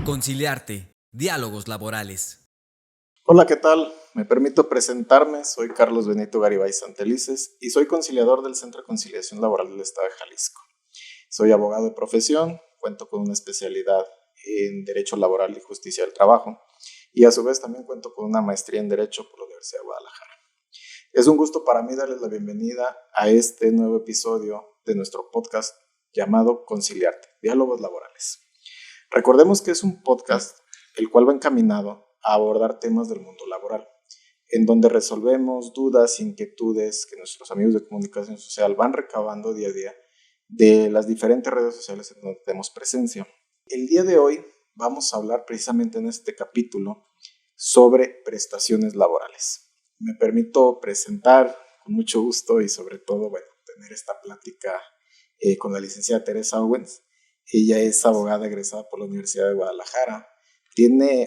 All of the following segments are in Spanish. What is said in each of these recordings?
Conciliarte. Diálogos laborales. Hola, ¿qué tal? Me permito presentarme, soy Carlos Benito Garibay Santelices y soy conciliador del Centro de Conciliación Laboral del Estado de Jalisco. Soy abogado de profesión, cuento con una especialidad en Derecho Laboral y Justicia del Trabajo y a su vez también cuento con una maestría en Derecho por la Universidad de Guadalajara. Es un gusto para mí darles la bienvenida a este nuevo episodio de nuestro podcast llamado Conciliarte, Diálogos Laborales. Recordemos que es un podcast el cual va encaminado a abordar temas del mundo laboral, en donde resolvemos dudas, inquietudes que nuestros amigos de comunicación social van recabando día a día de las diferentes redes sociales en donde tenemos presencia. El día de hoy vamos a hablar precisamente en este capítulo sobre prestaciones laborales. Me permito presentar con mucho gusto y sobre todo, tener esta plática con la licenciada Teresa Owens. Ella es abogada egresada por la Universidad de Guadalajara.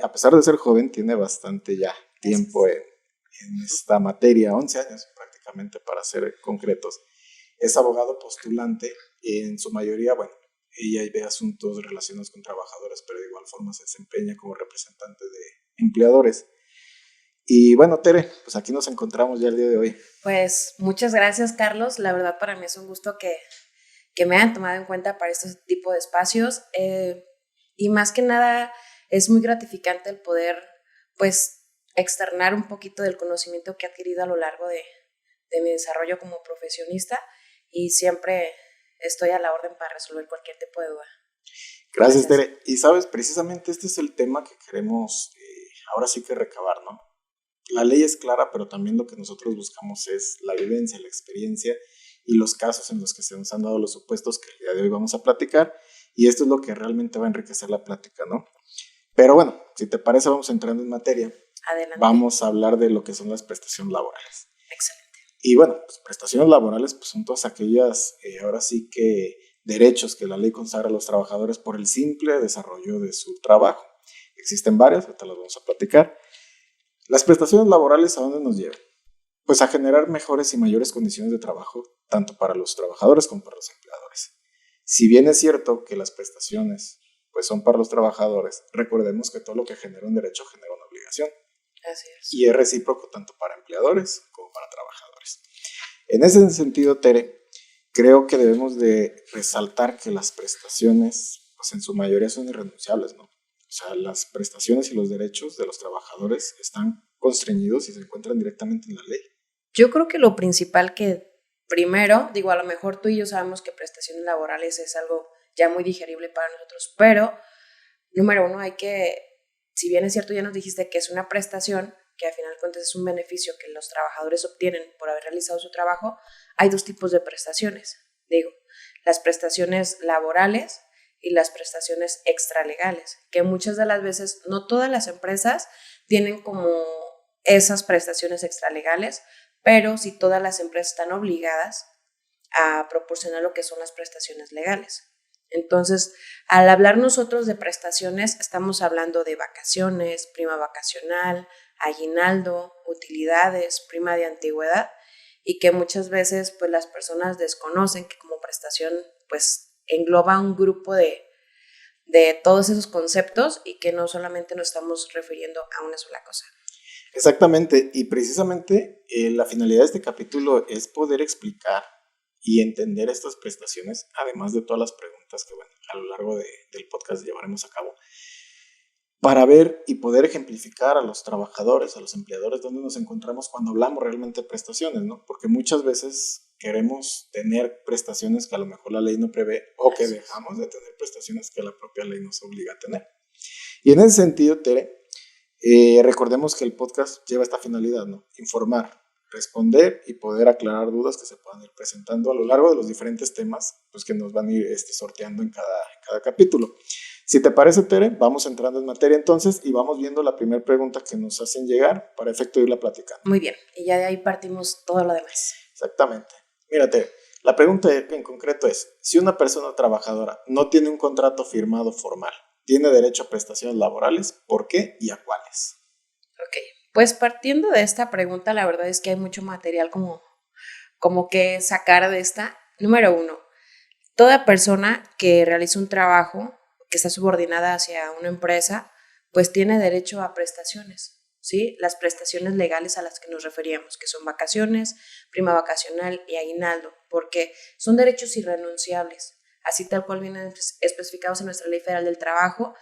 A pesar de ser joven, tiene bastante ya tiempo en esta materia, 11 años prácticamente para ser concretos. Es abogado postulante y en su mayoría, ella ve asuntos relacionados con trabajadores, pero de igual forma se desempeña como representante de empleadores. Y Tere, pues aquí nos encontramos ya el día de hoy. Pues muchas gracias, Carlos. La verdad para mí es un gusto que me hayan tomado en cuenta para este tipo de espacios. Y más que nada es muy gratificante el poder, pues, externar un poquito del conocimiento que he adquirido a lo largo de mi desarrollo como profesionista y siempre estoy a la orden para resolver cualquier tipo de duda. Gracias, Tere. Y sabes, precisamente este es el tema que queremos ahora sí que recabar, ¿no? La ley es clara, pero también lo que nosotros buscamos es la vivencia, la experiencia y los casos en los que se nos han dado los supuestos que el día de hoy vamos a platicar, y esto es lo que realmente va a enriquecer la plática, ¿no? Pero si te parece, vamos entrando en materia. Adelante. Vamos a hablar de lo que son las prestaciones laborales. Excelente. Y prestaciones laborales pues son todas aquellas, ahora sí que derechos que la ley consagra a los trabajadores por el simple desarrollo de su trabajo. Existen varias, ahorita las vamos a platicar. Las prestaciones laborales, ¿a dónde nos llevan? Pues a generar mejores y mayores condiciones de trabajo, tanto para los trabajadores como para los empleadores. Si bien es cierto que las prestaciones pues son para los trabajadores, recordemos que todo lo que genera un derecho genera una obligación. Así es. Y es recíproco tanto para empleadores como para trabajadores. En ese sentido, Tere, creo que debemos de resaltar que las prestaciones, pues en su mayoría son irrenunciables, ¿no? O sea, las prestaciones y los derechos de los trabajadores están constreñidos y se encuentran directamente en la ley. Yo creo que lo principal primero, a lo mejor tú y yo sabemos que prestaciones laborales es algo ya muy digerible para nosotros, pero número uno si bien es cierto, ya nos dijiste que es una prestación, que al final de cuentas es un beneficio que los trabajadores obtienen por haber realizado su trabajo, hay dos tipos de prestaciones. Las prestaciones laborales y las prestaciones extralegales, que muchas de las veces, no todas las empresas tienen como esas prestaciones extralegales, pero sí todas las empresas están obligadas a proporcionar lo que son las prestaciones legales. Entonces, al hablar nosotros de prestaciones, estamos hablando de vacaciones, prima vacacional, aguinaldo, utilidades, prima de antigüedad, y que muchas veces pues las personas desconocen que como prestación pues engloba un grupo de todos esos conceptos y que no solamente nos estamos refiriendo a una sola cosa. Exactamente, y precisamente la finalidad de este capítulo es poder explicar y entender estas prestaciones, además de todas las preguntas que a lo largo del podcast llevaremos a cabo, para ver y poder ejemplificar a los trabajadores, a los empleadores, dónde nos encontramos cuando hablamos realmente de prestaciones, ¿no? Porque muchas veces queremos tener prestaciones que a lo mejor la ley no prevé o que dejamos de tener prestaciones que la propia ley nos obliga a tener. Y en ese sentido, Tere, recordemos que el podcast lleva esta finalidad, ¿no? Informar, responder y poder aclarar dudas que se puedan ir presentando a lo largo de los diferentes temas pues, que nos van a ir sorteando en cada capítulo. Si te parece, Tere, vamos entrando en materia entonces y vamos viendo la primera pregunta que nos hacen llegar para efecto de irla platicando. Muy bien, y ya de ahí partimos todo lo demás. Exactamente. Mira, Tere, la pregunta en concreto es, si una persona trabajadora no tiene un contrato firmado formal, ¿tiene derecho a prestaciones laborales? ¿Por qué y a cuáles? Ok, pues partiendo de esta pregunta, la verdad es que hay mucho material como que sacar de esta. Número uno, toda persona que realiza un trabajo que está subordinada hacia una empresa, pues tiene derecho a prestaciones, ¿sí? Las prestaciones legales a las que nos referíamos, que son vacaciones, prima vacacional y aguinaldo, porque son derechos irrenunciables, así tal cual vienen especificados en nuestra Ley Federal del Trabajo.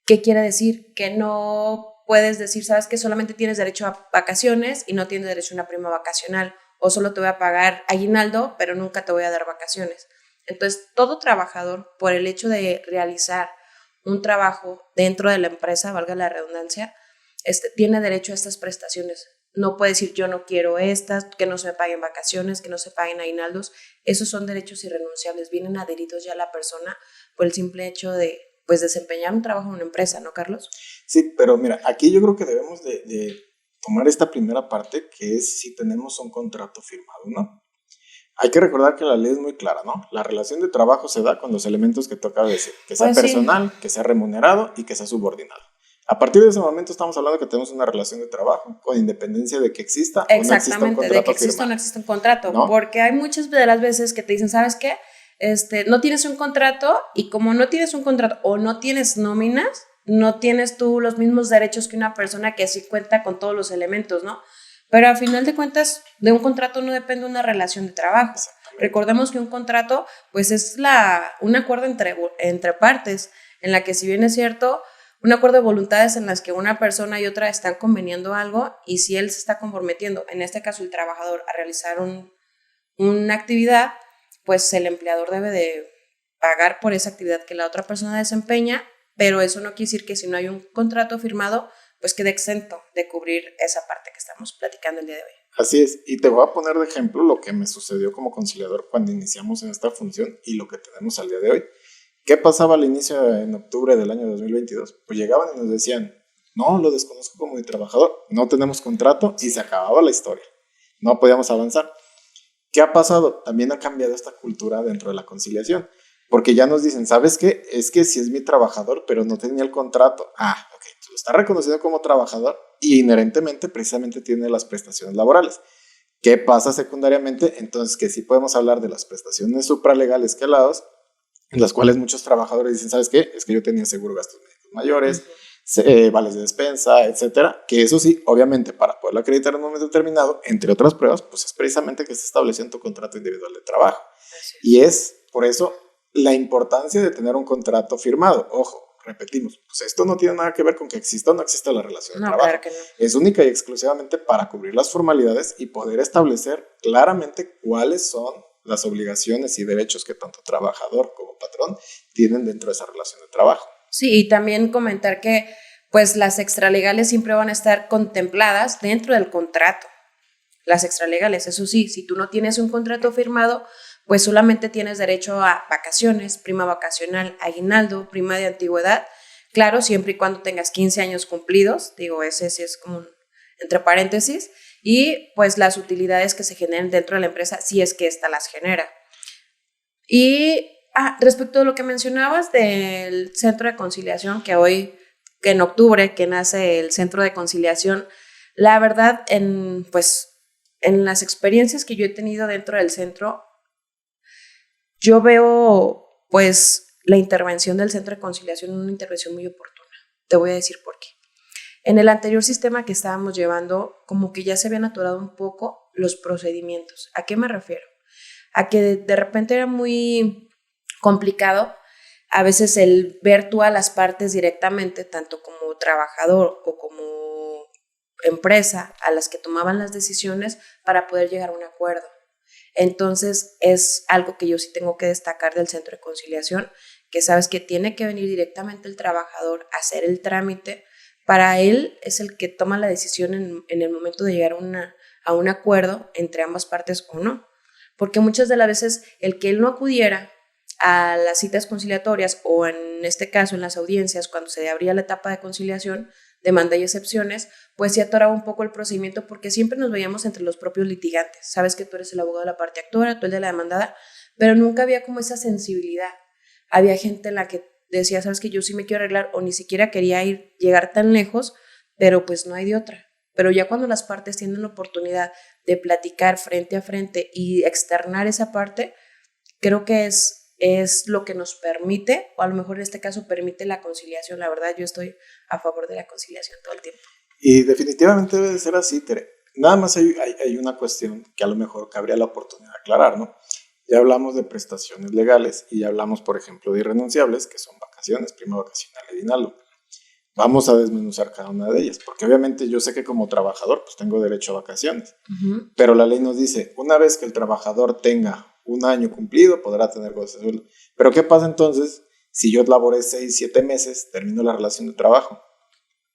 ¿Qué quiere decir? Que no puedes decir, sabes que solamente tienes derecho a vacaciones y no tienes derecho a una prima vacacional, o solo te voy a pagar aguinaldo, pero nunca te voy a dar vacaciones. Entonces, todo trabajador, por el hecho de realizar un trabajo dentro de la empresa, valga la redundancia, tiene derecho a estas prestaciones. No puede decir yo no quiero estas, que no se me paguen vacaciones, que no se paguen aguinaldos. Esos son derechos irrenunciables, vienen adheridos ya a la persona por el simple hecho de pues desempeñar un trabajo en una empresa, ¿no, Carlos? Sí, pero mira, aquí yo creo que debemos de tomar esta primera parte, que es si tenemos un contrato firmado, ¿no? Hay que recordar que la ley es muy clara, ¿no? La relación de trabajo se da con los elementos que toca decir, que sea Pues sí. personal, que sea remunerado y que sea subordinado. A partir de ese momento estamos hablando que tenemos una relación de trabajo con independencia de que exista o no exista un Exactamente, de que contrato exista o firmado, no exista un contrato, ¿no? porque hay muchas de las veces que te dicen, ¿sabes qué? No tienes un contrato y como no tienes un contrato o no tienes nóminas, no tienes tú los mismos derechos que una persona que sí cuenta con todos los elementos, ¿no? Pero a final de cuentas, de un contrato no depende una relación de trabajo. Recordemos que un contrato, pues es un acuerdo entre partes, en la que si bien es cierto, un acuerdo de voluntades en las que una persona y otra están conveniendo algo y si él se está comprometiendo, en este caso el trabajador, a realizar una actividad, pues el empleador debe de pagar por esa actividad que la otra persona desempeña, pero eso no quiere decir que si no hay un contrato firmado, pues quede exento de cubrir esa parte que estamos platicando el día de hoy. Así es, y te voy a poner de ejemplo lo que me sucedió como conciliador cuando iniciamos en esta función y lo que tenemos al día de hoy. ¿Qué pasaba al inicio en octubre del año 2022? Pues llegaban y nos decían, no, lo desconozco como mi trabajador, no tenemos contrato y se acababa la historia. No podíamos avanzar. ¿Qué ha pasado? También ha cambiado esta cultura dentro de la conciliación, porque ya nos dicen, ¿sabes qué? Es que si es mi trabajador, pero no tenía el contrato. Ah, ok, tú lo está reconocido como trabajador y inherentemente precisamente tiene las prestaciones laborales. ¿Qué pasa secundariamente? Entonces que sí podemos hablar de las prestaciones supralegales que alados, en las cuales muchos trabajadores dicen, ¿sabes qué? Es que yo tenía seguro gastos médicos mayores, vales de despensa, etcétera, que eso sí, obviamente, para poderlo acreditar en un momento determinado, entre otras pruebas, pues es precisamente que se estableció en tu contrato individual de trabajo. Y es por eso la importancia de tener un contrato firmado. Ojo, repetimos, pues esto no tiene nada que ver con que exista o no exista la relación de trabajo. Claro que no. Es única y exclusivamente para cubrir las formalidades y poder establecer claramente cuáles son las obligaciones y derechos que tanto trabajador como patrón tienen dentro de esa relación de trabajo. Sí, y también comentar que pues las extralegales siempre van a estar contempladas dentro del contrato. Las extralegales, eso sí, si tú no tienes un contrato firmado, pues solamente tienes derecho a vacaciones, prima vacacional, aguinaldo, prima de antigüedad, claro, siempre y cuando tengas 15 años cumplidos, digo, ese sí es como entre paréntesis, y pues las utilidades que se generen dentro de la empresa, si es que ésta las genera. Y respecto a lo que mencionabas del centro de conciliación, que en octubre, que nace el centro de conciliación, la verdad, en las experiencias que yo he tenido dentro del centro, yo veo pues la intervención del centro de conciliación una intervención muy oportuna. Te voy a decir por qué. En el anterior sistema que estábamos llevando, como que ya se habían atorado un poco los procedimientos. ¿A qué me refiero? A que de repente era muy complicado a veces el ver tú a las partes directamente, tanto como trabajador o como empresa, a las que tomaban las decisiones para poder llegar a un acuerdo. Entonces es algo que yo sí tengo que destacar del centro de conciliación, que sabes que tiene que venir directamente el trabajador a hacer el trámite. Para él es el que toma la decisión en el momento de llegar a un acuerdo entre ambas partes o no. Porque muchas de las veces el que él no acudiera a las citas conciliatorias o en este caso en las audiencias cuando se abría la etapa de conciliación, demanda y excepciones, pues se atoraba un poco el procedimiento porque siempre nos veíamos entre los propios litigantes. Sabes que tú eres el abogado de la parte actora, tú el de la demandada, pero nunca había como esa sensibilidad. Había gente en la que decía, sabes que yo sí me quiero arreglar o ni siquiera quería llegar tan lejos, pero pues no hay de otra. Pero ya cuando las partes tienen la oportunidad de platicar frente a frente y externar esa parte, creo que es es lo que nos permite, o a lo mejor en este caso permite la conciliación. La verdad, yo estoy a favor de la conciliación todo el tiempo. Y definitivamente debe de ser así, Tere. Nada más hay una cuestión que a lo mejor cabría la oportunidad de aclarar, ¿no? Ya hablamos de prestaciones legales y ya hablamos, por ejemplo, de irrenunciables, que son vacaciones, prima vacacional y aguinaldo. Vamos a desmenuzar cada una de ellas, porque obviamente yo sé que como trabajador pues tengo derecho a vacaciones, pero la ley nos dice, una vez que el trabajador tenga un año cumplido, podrá tener goce de sueldo. Pero ¿qué pasa entonces si yo laboré 6, 7 meses, termino la relación de trabajo?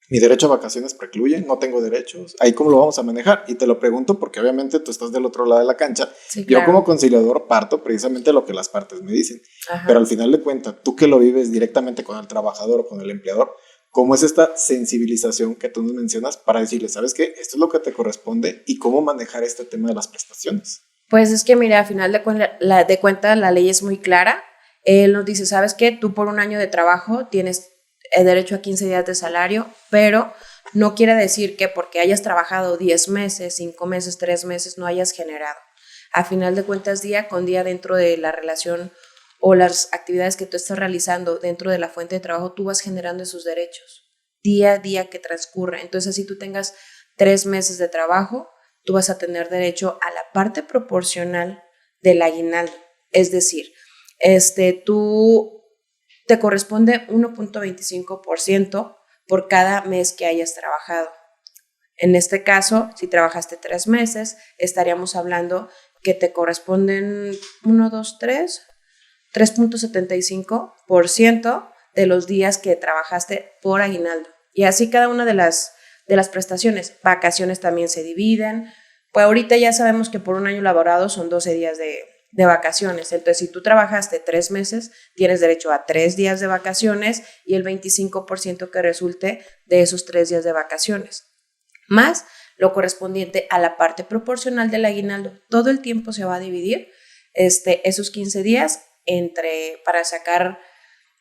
¿Mi derecho a vacaciones precluye? ¿No tengo derechos? ¿Ahí cómo lo vamos a manejar? Y te lo pregunto porque obviamente tú estás del otro lado de la cancha. Sí, claro. Yo como conciliador parto precisamente lo que las partes me dicen. Ajá. Pero al final de cuentas, tú que lo vives directamente con el trabajador o con el empleador, ¿cómo es esta sensibilización que tú nos mencionas para decirle, sabes qué, esto es lo que te corresponde y cómo manejar este tema de las prestaciones? Pues es que mira, a final de cuentas la ley es muy clara. Él nos dice, ¿sabes qué? Tú por un año de trabajo tienes el derecho a 15 días de salario, pero no quiere decir que porque hayas trabajado 10 meses, 5 meses, 3 meses, no hayas generado. A final de cuentas, día con día dentro de la relación o las actividades que tú estás realizando dentro de la fuente de trabajo, tú vas generando esos derechos día a día que transcurre. Entonces, si tú tengas 3 meses de trabajo, tú vas a tener derecho a la parte proporcional del aguinaldo. Es decir, tú te corresponde 1.25% por cada mes que hayas trabajado. En este caso, si trabajaste 3 meses, estaríamos hablando que te corresponden 3.75% de los días que trabajaste por aguinaldo. Y así cada una de las prestaciones. Vacaciones también se dividen. Pues ahorita ya sabemos que por un año laborado son 12 días de vacaciones. Entonces, si tú trabajaste 3 meses, tienes derecho a 3 días de vacaciones y el 25% que resulte de esos 3 días de vacaciones, más lo correspondiente a la parte proporcional del aguinaldo. Todo el tiempo se va a dividir esos 15 días para sacar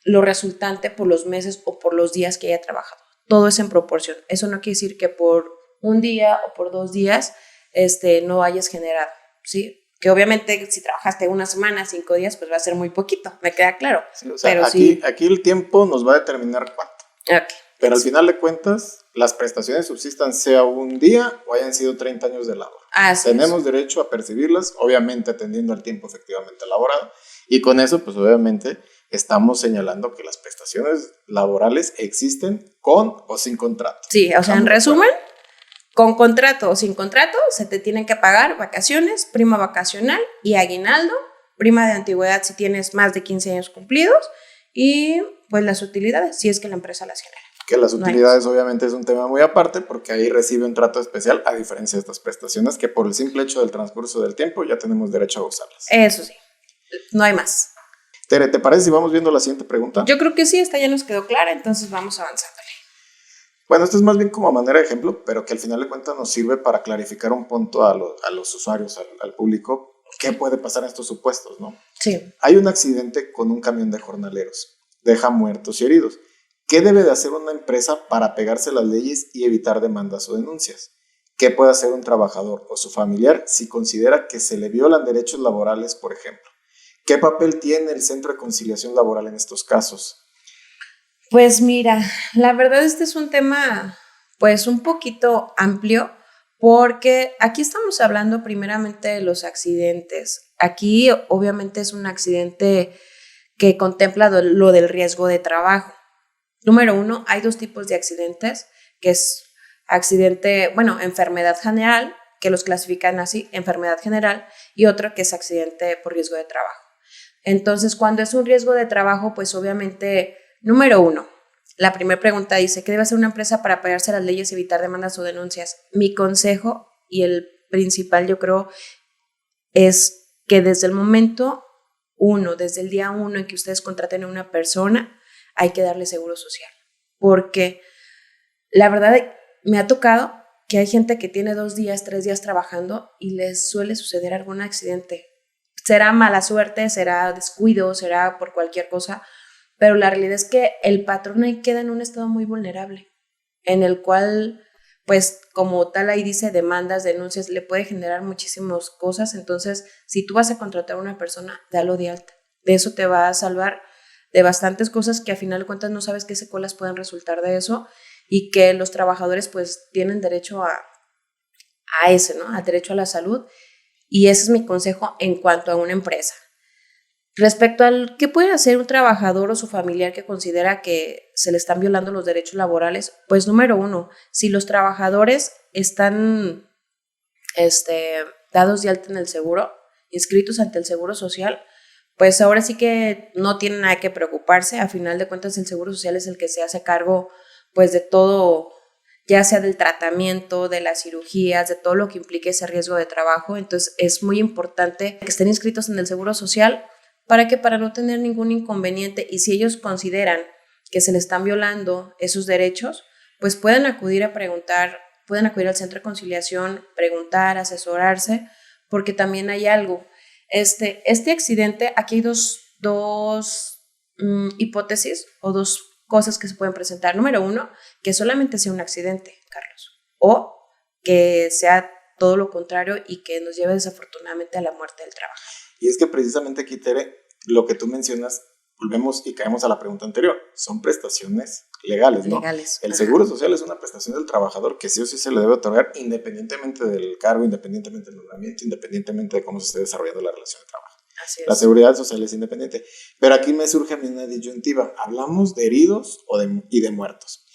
lo resultante por los meses o por los días que haya trabajado. Todo es en proporción. Eso no quiere decir que por un día o por 2 días no hayas generado, ¿sí? Que obviamente si trabajaste una semana, 5 días, pues va a ser muy poquito, me queda claro. Sí, o sea, pero aquí el tiempo nos va a determinar cuánto. Okay. Pero al final de cuentas, las prestaciones subsistan sea un día o hayan sido 30 años de labor. Tenemos derecho a percibirlas, obviamente atendiendo al tiempo efectivamente laborado. Y con eso, pues obviamente, estamos señalando que las prestaciones laborales existen con o sin contrato. Sí, o sea, en resumen, con contrato o sin contrato, se te tienen que pagar vacaciones, prima vacacional y aguinaldo, prima de antigüedad si tienes más de 15 años cumplidos y pues las utilidades, si es que la empresa las genera. Que las utilidades obviamente es un tema muy aparte porque ahí recibe un trato especial a diferencia de estas prestaciones que por el simple hecho del transcurso del tiempo ya tenemos derecho a usarlas. Eso sí, no hay más. Tere, ¿te parece si vamos viendo la siguiente pregunta? Yo creo que sí, esta ya nos quedó clara, entonces vamos avanzándole. Bueno, esto es más bien como a manera de ejemplo, pero que al final de cuentas nos sirve para clarificar un punto a los usuarios, al público, qué puede pasar en estos supuestos, ¿no? Sí. Hay un accidente con un camión de jornaleros, deja muertos y heridos. ¿Qué debe de hacer una empresa para pegarse a las leyes y evitar demandas o denuncias? ¿Qué puede hacer un trabajador o su familiar si considera que se le violan derechos laborales, por ejemplo? ¿Qué papel tiene el Centro de Conciliación Laboral en estos casos? Pues mira, la verdad este es un tema pues un poquito amplio porque aquí estamos hablando primeramente de los accidentes. Aquí obviamente es un accidente que contempla lo del riesgo de trabajo. Número 1, hay 2 tipos de accidentes, que es enfermedad general, que los clasifican así, enfermedad general, y otro que es accidente por riesgo de trabajo. Entonces, cuando es un riesgo de trabajo, pues obviamente, número 1, la primera pregunta dice, ¿qué debe hacer una empresa para apegarse a las leyes y evitar demandas o denuncias? Mi consejo, y el principal yo creo, es que desde el momento 1, desde el día 1 en que ustedes contraten a una persona, hay que darle seguro social. Porque la verdad me ha tocado que hay gente que tiene 2 días, 3 días trabajando y les suele suceder algún accidente. Será mala suerte, será descuido, será por cualquier cosa, pero la realidad es que el patrón ahí queda en un estado muy vulnerable, en el cual, pues como tal ahí dice demandas, denuncias, le puede generar muchísimas cosas. Entonces, si tú vas a contratar a una persona, dalo de alta. De eso te va a salvar de bastantes cosas que a final de cuentas no sabes qué secuelas pueden resultar de eso y que los trabajadores pues tienen derecho a ese, ¿no? Al derecho a la salud. Y ese es mi consejo en cuanto a una empresa. Respecto al qué puede hacer un trabajador o su familiar que considera que se le están violando los derechos laborales, pues número 1, si los trabajadores están dados de alta en el seguro, inscritos ante el Seguro Social, pues ahora sí que no tienen nada que preocuparse. A final de cuentas el Seguro Social es el que se hace cargo pues de todo, ya sea del tratamiento, de las cirugías, de todo lo que implique ese riesgo de trabajo. Entonces es muy importante que estén inscritos en el Seguro Social. ¿Para qué? Para no tener ningún inconveniente, y si ellos consideran que se les están violando esos derechos, pues pueden acudir a preguntar, pueden acudir al centro de conciliación, preguntar, asesorarse, porque también hay algo. Este accidente, aquí hay dos hipótesis o dos cosas que se pueden presentar. Número 1, que solamente sea un accidente, Carlos, o que sea todo lo contrario y que nos lleve desafortunadamente a la muerte del trabajador. Y es que precisamente aquí, Tere, lo que tú mencionas, volvemos y caemos a la pregunta anterior, son prestaciones legales, ¿no? Legales. El Seguro Social es una prestación del trabajador que sí o sí se le debe otorgar independientemente del cargo, independientemente del nombramiento, independientemente de cómo se esté desarrollando la relación de trabajo. Así es. La seguridad social es independiente. Pero aquí me surge a mí una disyuntiva. Hablamos de heridos y de muertos.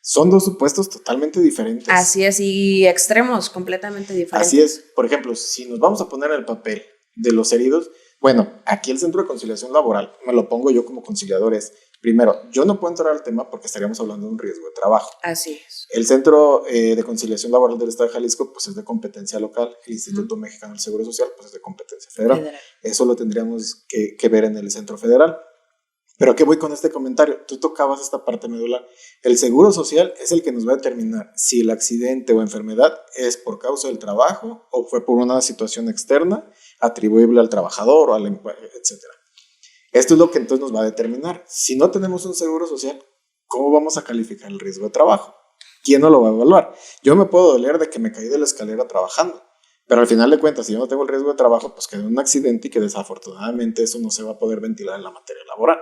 Son dos supuestos totalmente diferentes. Así es, y extremos completamente diferentes. Así es. Por ejemplo, si nos vamos a poner en el papel de los heridos, bueno, aquí el Centro de Conciliación Laboral, me lo pongo yo como conciliador, es, primero, yo no puedo entrar al tema porque estaríamos hablando de un riesgo de trabajo. Así es. El Centro de Conciliación Laboral del Estado de Jalisco, pues es de competencia local. El Instituto Mexicano del Seguro Social, pues es de competencia federal. Eso lo tendríamos que ver en el Centro Federal. Pero ¿a qué voy con este comentario? Tú tocabas esta parte medular. El Seguro Social es el que nos va a determinar si el accidente o enfermedad es por causa del trabajo o fue por una situación externa atribuible al trabajador o etc. Esto es lo que entonces nos va a determinar. Si no tenemos un Seguro Social, ¿cómo vamos a calificar el riesgo de trabajo? ¿Quién no lo va a evaluar? Yo me puedo doler de que me caí de la escalera trabajando, pero al final de cuentas, si yo no tengo el riesgo de trabajo, pues quedé en un accidente y que desafortunadamente eso no se va a poder ventilar en la materia laboral.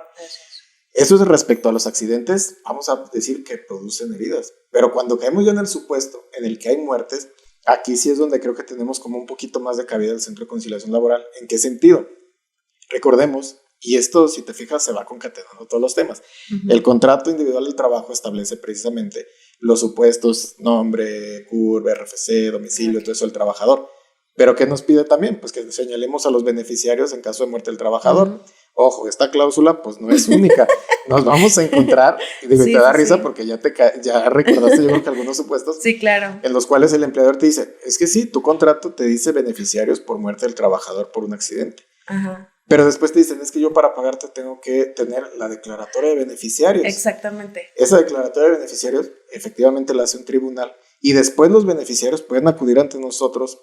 Eso es respecto a los accidentes, vamos a decir que producen heridas. Pero cuando caemos ya en el supuesto en el que hay muertes, aquí sí es donde creo que tenemos como un poquito más de cabida el Centro de Conciliación Laboral. ¿En qué sentido? Recordemos, y esto si te fijas se va concatenando todos los temas. El contrato individual del trabajo establece precisamente los supuestos, nombre, CURP, RFC, domicilio, todo eso del trabajador. Pero ¿qué nos pide también? Pues que señalemos a los beneficiarios en caso de muerte del trabajador. Ojo, esta cláusula pues no es única. Nos vamos a encontrar, y digo, te da risa porque ya recordaste yo creo que algunos supuestos. Sí, claro. En los cuales el empleador te dice, es que sí, tu contrato te dice beneficiarios por muerte del trabajador por un accidente. Ajá. Pero después te dicen, es que yo para pagarte tengo que tener la declaratoria de beneficiarios. Exactamente. Esa declaratoria de beneficiarios efectivamente la hace un tribunal y después los beneficiarios pueden acudir ante nosotros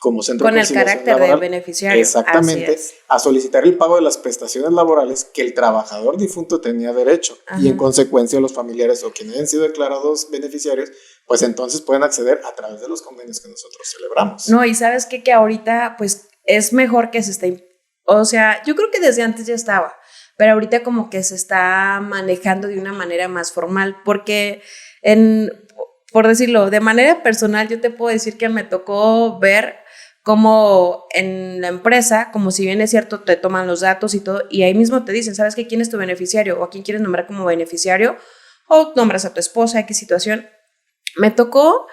como Centro de Conciliación Laboral. Con el carácter de beneficiario. Exactamente, a solicitar el pago de las prestaciones laborales que el trabajador difunto tenía derecho. Ajá. Y en consecuencia los familiares o quienes hayan sido declarados beneficiarios, pues entonces pueden acceder a través de los convenios que nosotros celebramos. No, y ¿sabes qué? Que ahorita pues es mejor que se esté... O sea, yo creo que desde antes ya estaba, pero ahorita como que se está manejando de una manera más formal, porque por decirlo, de manera personal yo te puedo decir que me tocó ver cómo en la empresa, como si bien es cierto, te toman los datos y todo, y ahí mismo te dicen, ¿sabes qué? ¿Quién es tu beneficiario? ¿O a quién quieres nombrar como beneficiario? O nombras a tu esposa, ¿qué situación? Me tocó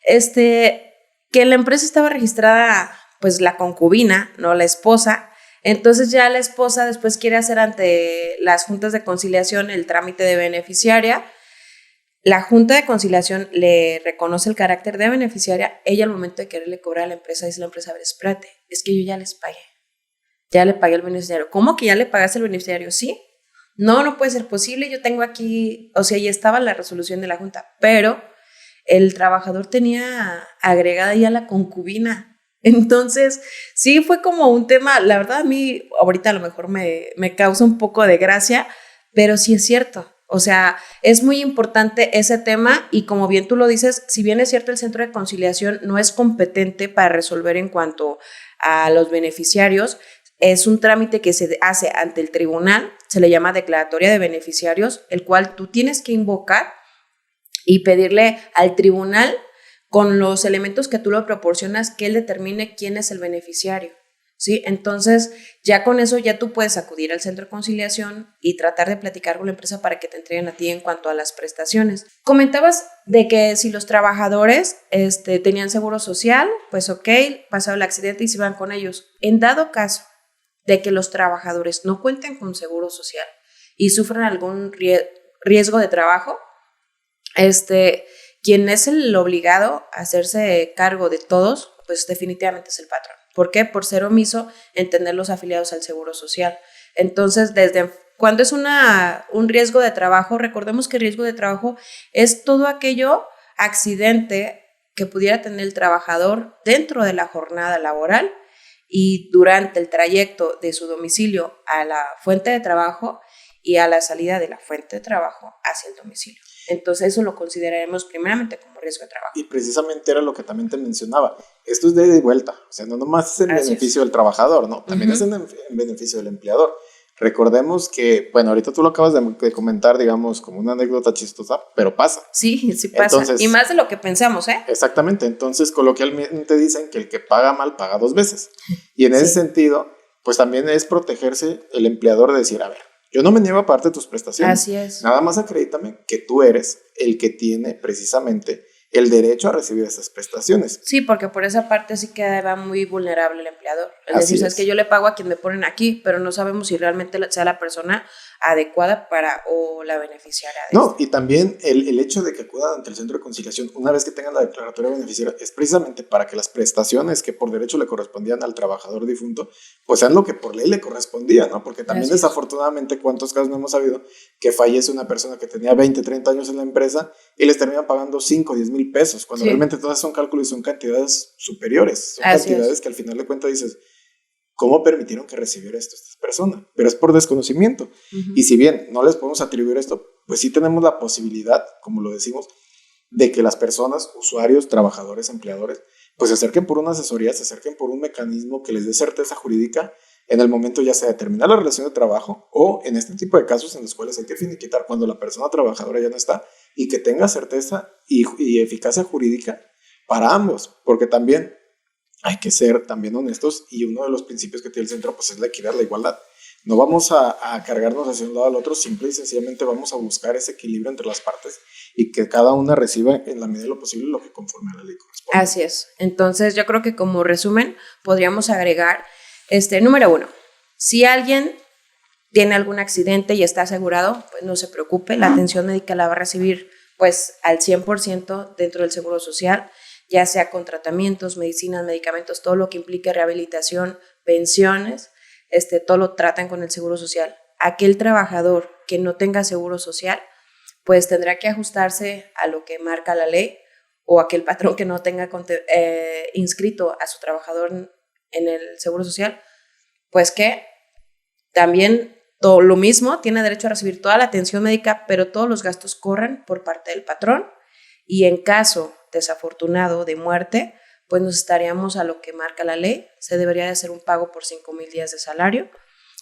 que en la empresa estaba registrada pues la concubina, no la esposa. Entonces ya la esposa después quiere hacer ante las juntas de conciliación el trámite de beneficiaria. La junta de conciliación le reconoce el carácter de beneficiaria. Ella al momento de quererle cobrar a la empresa, dice la empresa, a ver, espérate, es que yo ya les pagué. Ya le pagué al beneficiario. ¿Cómo que ya le pagaste al beneficiario? Sí. No puede ser posible. Yo tengo aquí, o sea, ya estaba la resolución de la junta, pero el trabajador tenía agregada ya la concubina. Entonces, sí fue como un tema, la verdad a mí ahorita a lo mejor me causa un poco de gracia, pero sí es cierto. O sea, es muy importante ese tema y como bien tú lo dices, si bien es cierto el Centro de Conciliación no es competente para resolver en cuanto a los beneficiarios, es un trámite que se hace ante el tribunal, se le llama declaratoria de beneficiarios, el cual tú tienes que invocar y pedirle al tribunal, con los elementos que tú le proporcionas, que él determine quién es el beneficiario, ¿sí? Entonces, ya con eso ya tú puedes acudir al centro de conciliación y tratar de platicar con la empresa para que te entreguen a ti en cuanto a las prestaciones. Comentabas de que si los trabajadores tenían seguro social, pues ok, pasaba el accidente y se iban con ellos. En dado caso de que los trabajadores no cuenten con seguro social y sufran algún riesgo de trabajo, quien es el obligado a hacerse cargo de todos, pues definitivamente es el patrón. ¿Por qué? Por ser omiso en tener los afiliados al Seguro Social. Entonces, desde cuando es un riesgo de trabajo, recordemos que el riesgo de trabajo es todo aquello accidente que pudiera tener el trabajador dentro de la jornada laboral y durante el trayecto de su domicilio a la fuente de trabajo y a la salida de la fuente de trabajo hacia el domicilio. Entonces eso lo consideraremos primeramente como riesgo de trabajo. Y precisamente era lo que también te mencionaba. Esto es de ida y vuelta. O sea, no nomás es en beneficio del trabajador, ¿no? También es en beneficio del empleador. Recordemos que, bueno, ahorita tú lo acabas de comentar, digamos, como una anécdota chistosa, pero pasa. Sí pasa. Entonces, y más de lo que pensamos, ¿eh? Exactamente. Entonces, coloquialmente dicen que el que paga mal paga dos veces. Y en ese sentido, pues también es protegerse el empleador de decir, a ver, yo no me niego a pagarte tus prestaciones. Así es. Nada más acredítame que tú eres el que tiene precisamente el derecho a recibir esas prestaciones. Sí, porque por esa parte sí queda muy vulnerable el empleador. Es decir, es que yo le pago a quien me ponen aquí, pero no sabemos si realmente sea la persona adecuada para o la beneficiaria de No, y también el hecho de que acudan ante el centro de conciliación una vez que tengan la declaratoria beneficiaria es precisamente para que las prestaciones que por derecho le correspondían al trabajador difunto pues sean lo que por ley le correspondía, ¿no? Porque también desafortunadamente cuántos casos no hemos sabido que fallece una persona que tenía 20, 30 años en la empresa y les terminan pagando 5, 10 mil pesos, cuando realmente todas son cálculos y son cantidades superiores, son cantidades que al final de cuentas dices, ¿cómo permitieron que recibiera esto esta persona? Pero es por desconocimiento. Y si bien no les podemos atribuir esto, pues sí tenemos la posibilidad, como lo decimos, de que las personas, usuarios, trabajadores, empleadores, pues se acerquen por una asesoría, se acerquen por un mecanismo que les dé certeza jurídica en el momento ya sea de terminar la relación de trabajo o en este tipo de casos en los cuales hay que finiquitar cuando la persona trabajadora ya no está y que tenga certeza y eficacia jurídica para ambos, porque también hay que ser también honestos y uno de los principios que tiene el centro pues es la equidad, la igualdad. No vamos a cargarnos hacia un lado al otro, simple y sencillamente vamos a buscar ese equilibrio entre las partes y que cada una reciba en la medida de lo posible lo que conforme a la ley corresponde. Así es. Entonces yo creo que como resumen podríamos agregar, número 1, si alguien tiene algún accidente y está asegurado, pues no se preocupe, la atención médica la va a recibir pues al 100% dentro del Seguro Social, ya sea con tratamientos, medicinas, medicamentos, todo lo que implique rehabilitación, pensiones, todo lo tratan con el Seguro Social. Aquel trabajador que no tenga Seguro Social, pues tendrá que ajustarse a lo que marca la ley, o aquel patrón que no tenga inscrito a su trabajador en el Seguro Social, pues que también todo lo mismo, tiene derecho a recibir toda la atención médica, pero todos los gastos corren por parte del patrón, y en caso desafortunado de muerte, pues nos estaríamos a lo que marca la ley. Se debería de hacer un pago por 5,000 días de salario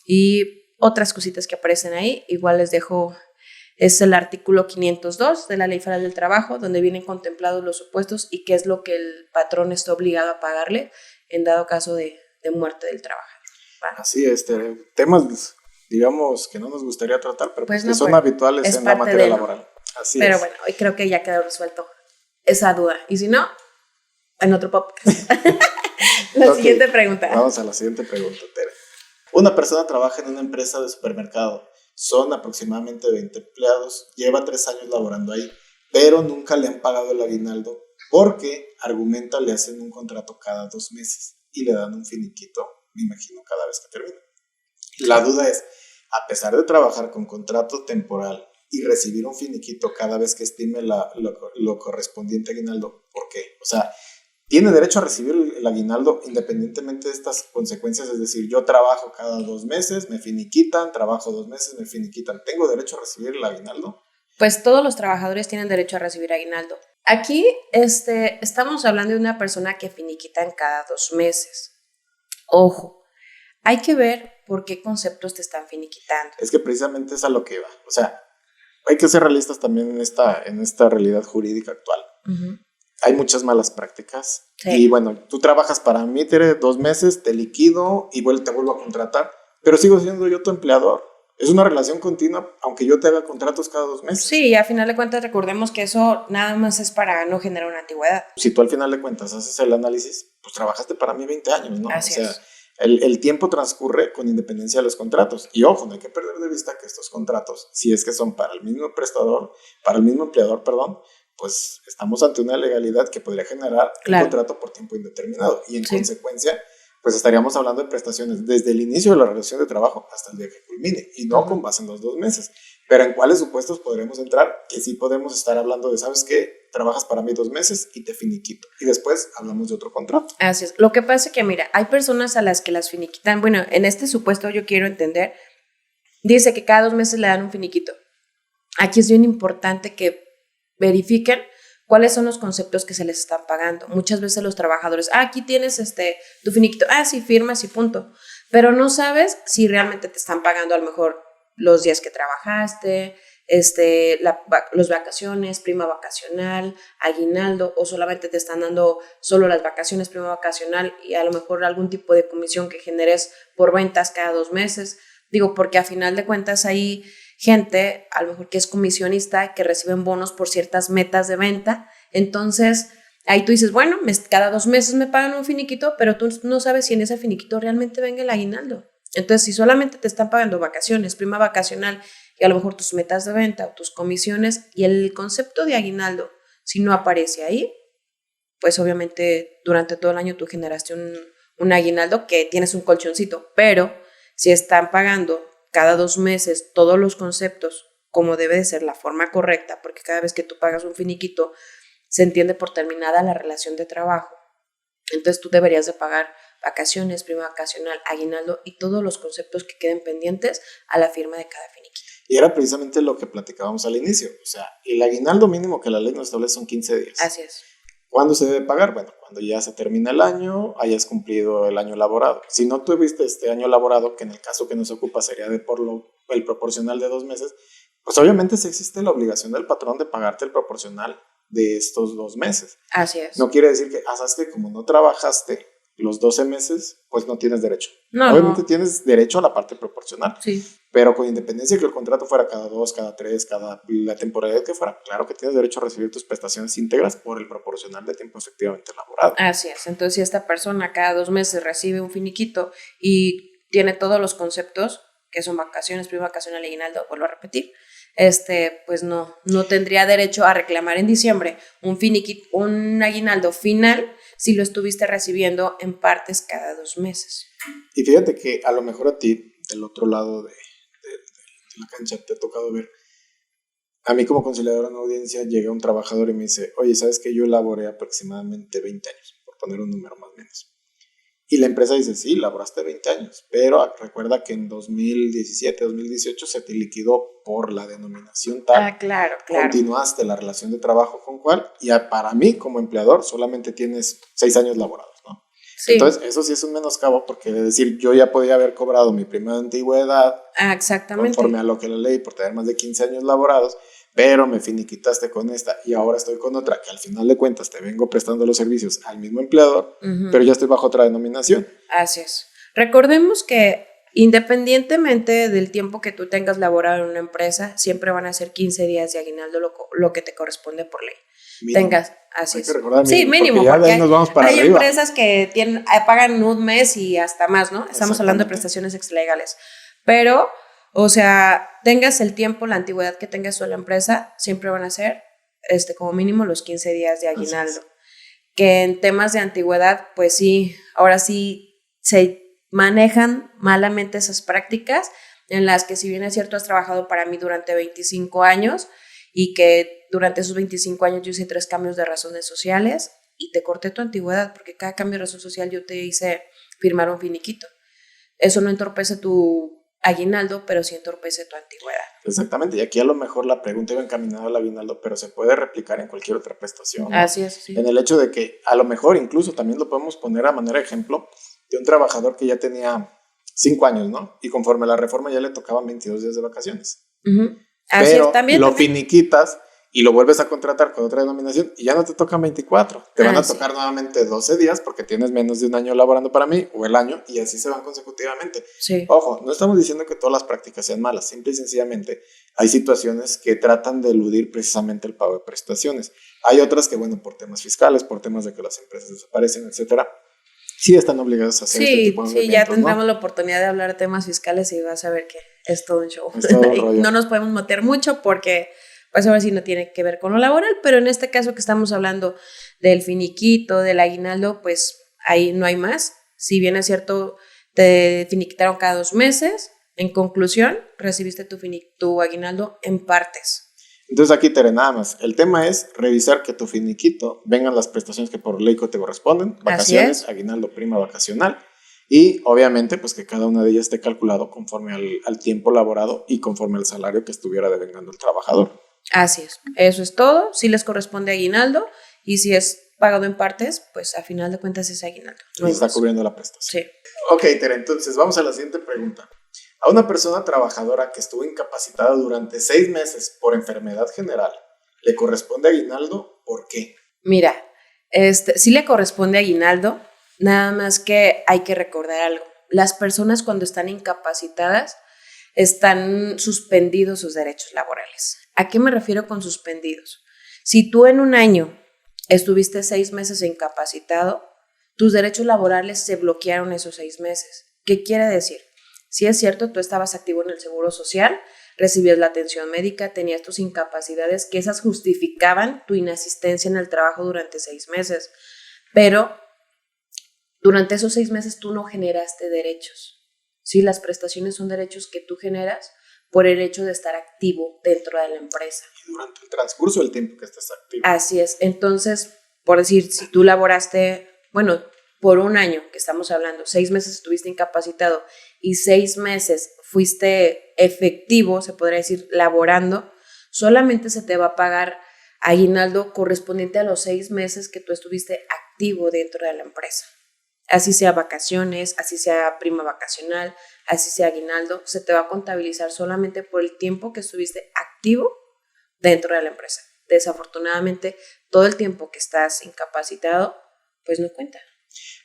y otras cositas que aparecen ahí. Igual les dejo, es el artículo 502 de la Ley Federal del Trabajo, donde vienen contemplados los supuestos y qué es lo que el patrón está obligado a pagarle en dado caso de muerte del trabajador. ¿Va? Así es, temas digamos que no nos gustaría tratar, pero pues que son habituales en la materia laboral. Así pero es. Bueno, hoy creo que ya quedó resuelto esa duda. Y si no, en otro podcast. Siguiente pregunta. Vamos a la siguiente pregunta, Tere. Una persona trabaja en una empresa de supermercado. Son aproximadamente 20 empleados. Lleva 3 años laborando ahí, pero nunca le han pagado el aguinaldo porque, argumenta, le hacen un contrato cada 2 meses y le dan un finiquito, me imagino, cada vez que termina. La duda es, a pesar de trabajar con contrato temporal y recibir un finiquito cada vez que estime lo correspondiente a aguinaldo, ¿por qué? O sea, tiene derecho a recibir el aguinaldo independientemente de estas consecuencias, es decir, yo trabajo cada 2 meses, me finiquitan, trabajo 2 meses, me finiquitan, ¿tengo derecho a recibir el aguinaldo? Pues todos los trabajadores tienen derecho a recibir aguinaldo. Aquí estamos hablando de una persona que finiquitan cada 2 meses. Ojo, hay que ver por qué conceptos te están finiquitando. Es que precisamente es a lo que va. O sea, hay que ser realistas también en esta realidad jurídica actual. Uh-huh. Hay muchas malas prácticas. Sí. Y bueno, tú trabajas para mí, Tere, 2 meses, te liquido y te vuelvo a contratar, pero sigo siendo yo tu empleador. Es una relación continua, aunque yo te haga contratos cada 2 meses. Sí, y a final de cuentas recordemos que eso nada más es para no generar una antigüedad. Si tú al final de cuentas haces el análisis, pues trabajaste para mí 20 años, ¿no? Así es. El tiempo transcurre con independencia de los contratos. Y ojo, no hay que perder de vista que estos contratos, si es que son para el mismo empleador, pues estamos ante una legalidad que podría generar un contrato por tiempo indeterminado. Y en consecuencia, pues estaríamos hablando de prestaciones desde el inicio de la relación de trabajo hasta el día que culmine, y no con base en los 2 meses. Pero ¿en cuáles supuestos podremos entrar? Que sí podemos estar hablando de, ¿sabes qué? Trabajas para mí 2 meses y te finiquito. Y después hablamos de otro contrato. Así es. Lo que pasa es que, mira, hay personas a las que las finiquitan. Bueno, en este supuesto yo quiero entender, dice que cada 2 meses le dan un finiquito. Aquí es bien importante que verifiquen cuáles son los conceptos que se les están pagando. Muchas veces los trabajadores, aquí tienes tu finiquito, sí, firmas y punto. Pero no sabes si realmente te están pagando a lo mejor los días que trabajaste, las vacaciones, prima vacacional, aguinaldo, o solamente te están dando solo las vacaciones, prima vacacional y a lo mejor algún tipo de comisión que generes por ventas cada 2 meses. Digo, porque a final de cuentas hay gente, a lo mejor que es comisionista, que reciben bonos por ciertas metas de venta. Entonces, ahí tú dices, bueno, cada 2 meses me pagan un finiquito, pero tú no sabes si en ese finiquito realmente venga el aguinaldo. Entonces, si solamente te están pagando vacaciones, prima vacacional y a lo mejor tus metas de venta o tus comisiones y el concepto de aguinaldo, si no aparece ahí, pues obviamente durante todo el año tú generaste un aguinaldo que tienes un colchoncito, pero si están pagando cada 2 meses todos los conceptos como debe de ser la forma correcta, porque cada vez que tú pagas un finiquito se entiende por terminada la relación de trabajo. Entonces tú deberías de pagar vacaciones, prima vacacional, aguinaldo y todos los conceptos que queden pendientes a la firma de cada finiquito. Y era precisamente lo que platicábamos al inicio. O sea, el aguinaldo mínimo que la ley nos establece son 15 días. Así es. ¿Cuándo se debe pagar? Bueno, cuando ya se termina el año, hayas cumplido el año laborado. Si no tuviste este año laborado, que en el caso que nos ocupa sería el proporcional de 2 meses, pues obviamente sí existe la obligación del patrón de pagarte el proporcional de estos 2 meses. Así es. No quiere decir que, sabes que como no trabajaste los 12 meses, pues no tienes derecho. No, obviamente tienes derecho a la parte proporcional. Sí. Pero con independencia de que el contrato fuera cada 2, cada 3, la temporalidad que fuera, claro que tienes derecho a recibir tus prestaciones íntegras por el proporcional de tiempo efectivamente laborado. Así es. Entonces, si esta persona cada 2 meses recibe un finiquito y tiene todos los conceptos, que son vacaciones, prima vacacional y aguinaldo, vuelvo a repetir, pues no tendría derecho a reclamar en diciembre un aguinaldo final si lo estuviste recibiendo en partes cada 2 meses. Y fíjate que a lo mejor a ti, del otro lado de la cancha, te ha tocado ver. A mí como conciliador en audiencia llega un trabajador y me dice, oye, ¿sabes que yo laboré aproximadamente 20 años? Por poner un número más o menos. Y la empresa dice, sí, laboraste 20 años, pero recuerda que en 2017, 2018 se te liquidó por la denominación tal. Claro. Continuaste la relación de trabajo con cual, y para mí como empleador solamente tienes 6 años laborados, ¿no? Sí. Entonces, eso sí es un menoscabo, porque es decir, yo ya podía haber cobrado mi prima de antigüedad exactamente, conforme a lo que la ley, por tener más de 15 años laborados, pero me finiquitaste con esta y ahora estoy con otra, que al final de cuentas te vengo prestando los servicios al mismo empleador, pero ya estoy bajo otra denominación. Así es. Recordemos que independientemente del tiempo que tú tengas laborado en una empresa, siempre van a ser 15 días de aguinaldo lo que te corresponde por ley. Mínimo. Así es. Sí, mínimo, porque ahí nos vamos para hay arriba. Empresas que pagan un mes y hasta más, ¿no? Estamos hablando de prestaciones extralegales. Pero, o sea, tengas el tiempo, la antigüedad que tengas tú en la empresa, siempre van a ser como mínimo los 15 días de aguinaldo. Que en temas de antigüedad, pues sí, ahora sí se manejan malamente esas prácticas en las que si bien es cierto has trabajado para mí durante 25 años y que durante esos 25 años yo hice 3 cambios de razones sociales y te corté tu antigüedad porque cada cambio de razón social yo te hice firmar un finiquito. Eso no entorpece tu aguinaldo, pero sí entorpece tu antigüedad. Exactamente, y aquí a lo mejor la pregunta iba encaminada al aguinaldo, pero se puede replicar en cualquier otra prestación, ¿no? Así es, sí. En el hecho de que a lo mejor incluso también lo podemos poner a manera de ejemplo de un trabajador que ya tenía 5 años, ¿no? Y conforme a la reforma ya le tocaban 22 días de vacaciones. Uh-huh. Así Pero es, también. finiquitas y lo vuelves a contratar con otra denominación y ya no te tocan 24. Te van a tocar nuevamente 12 días porque tienes menos de un año laborando para mí o el año y así se van consecutivamente. Sí. Ojo, no estamos diciendo que todas las prácticas sean malas, simple y sencillamente hay situaciones que tratan de eludir precisamente el pago de prestaciones. Hay otras que, bueno, por temas fiscales, por temas de que las empresas desaparecen, etcétera, sí están obligadas a hacer este tipo de movimientos. Sí, ya tendremos la oportunidad de hablar de temas fiscales y vas a ver que es todo un show. Es todo un rollo. No nos podemos meter mucho porque pues ahora sí no tiene que ver con lo laboral, pero en este caso que estamos hablando del finiquito, del aguinaldo, pues ahí no hay más. Si bien es cierto, te finiquitaron cada 2 meses, en conclusión, recibiste tu aguinaldo en partes. Entonces aquí, Tere, nada más. El tema es revisar que tu finiquito vengan las prestaciones que por ley te corresponden, vacaciones, aguinaldo, prima vacacional, y obviamente pues que cada una de ellas esté calculado conforme al tiempo laborado y conforme al salario que estuviera devengando el trabajador. Así es, eso es todo. Si les corresponde aguinaldo y si es pagado en partes, pues a final de cuentas es aguinaldo. No está cubriendo la prestación. Sí. Ok, Tere, entonces vamos a la siguiente pregunta. A una persona trabajadora que estuvo incapacitada durante 6 meses por enfermedad general, ¿le corresponde aguinaldo? ¿Por qué? Mira, sí le corresponde aguinaldo, nada más que hay que recordar algo. Las personas cuando están incapacitadas están suspendidos sus derechos laborales. ¿A qué me refiero con suspendidos? Si tú en un año estuviste 6 meses incapacitado, tus derechos laborales se bloquearon esos 6 meses. ¿Qué quiere decir? Si es cierto, tú estabas activo en el Seguro Social, recibías la atención médica, tenías tus incapacidades, que esas justificaban tu inasistencia en el trabajo durante 6 meses. Pero durante esos 6 meses tú no generaste derechos. Sí, las prestaciones son derechos que tú generas por el hecho de estar activo dentro de la empresa. Y durante el transcurso del tiempo que estás activo. Así es. Entonces, por decir, si tú laboraste, bueno, por un año que estamos hablando, 6 meses estuviste incapacitado y 6 meses fuiste efectivo, se podría decir, laborando, solamente se te va a pagar aguinaldo correspondiente a los 6 meses que tú estuviste activo dentro de la empresa. Así sea vacaciones, así sea prima vacacional, así sea aguinaldo, se te va a contabilizar solamente por el tiempo que estuviste activo dentro de la empresa. Desafortunadamente, todo el tiempo que estás incapacitado, pues no cuenta.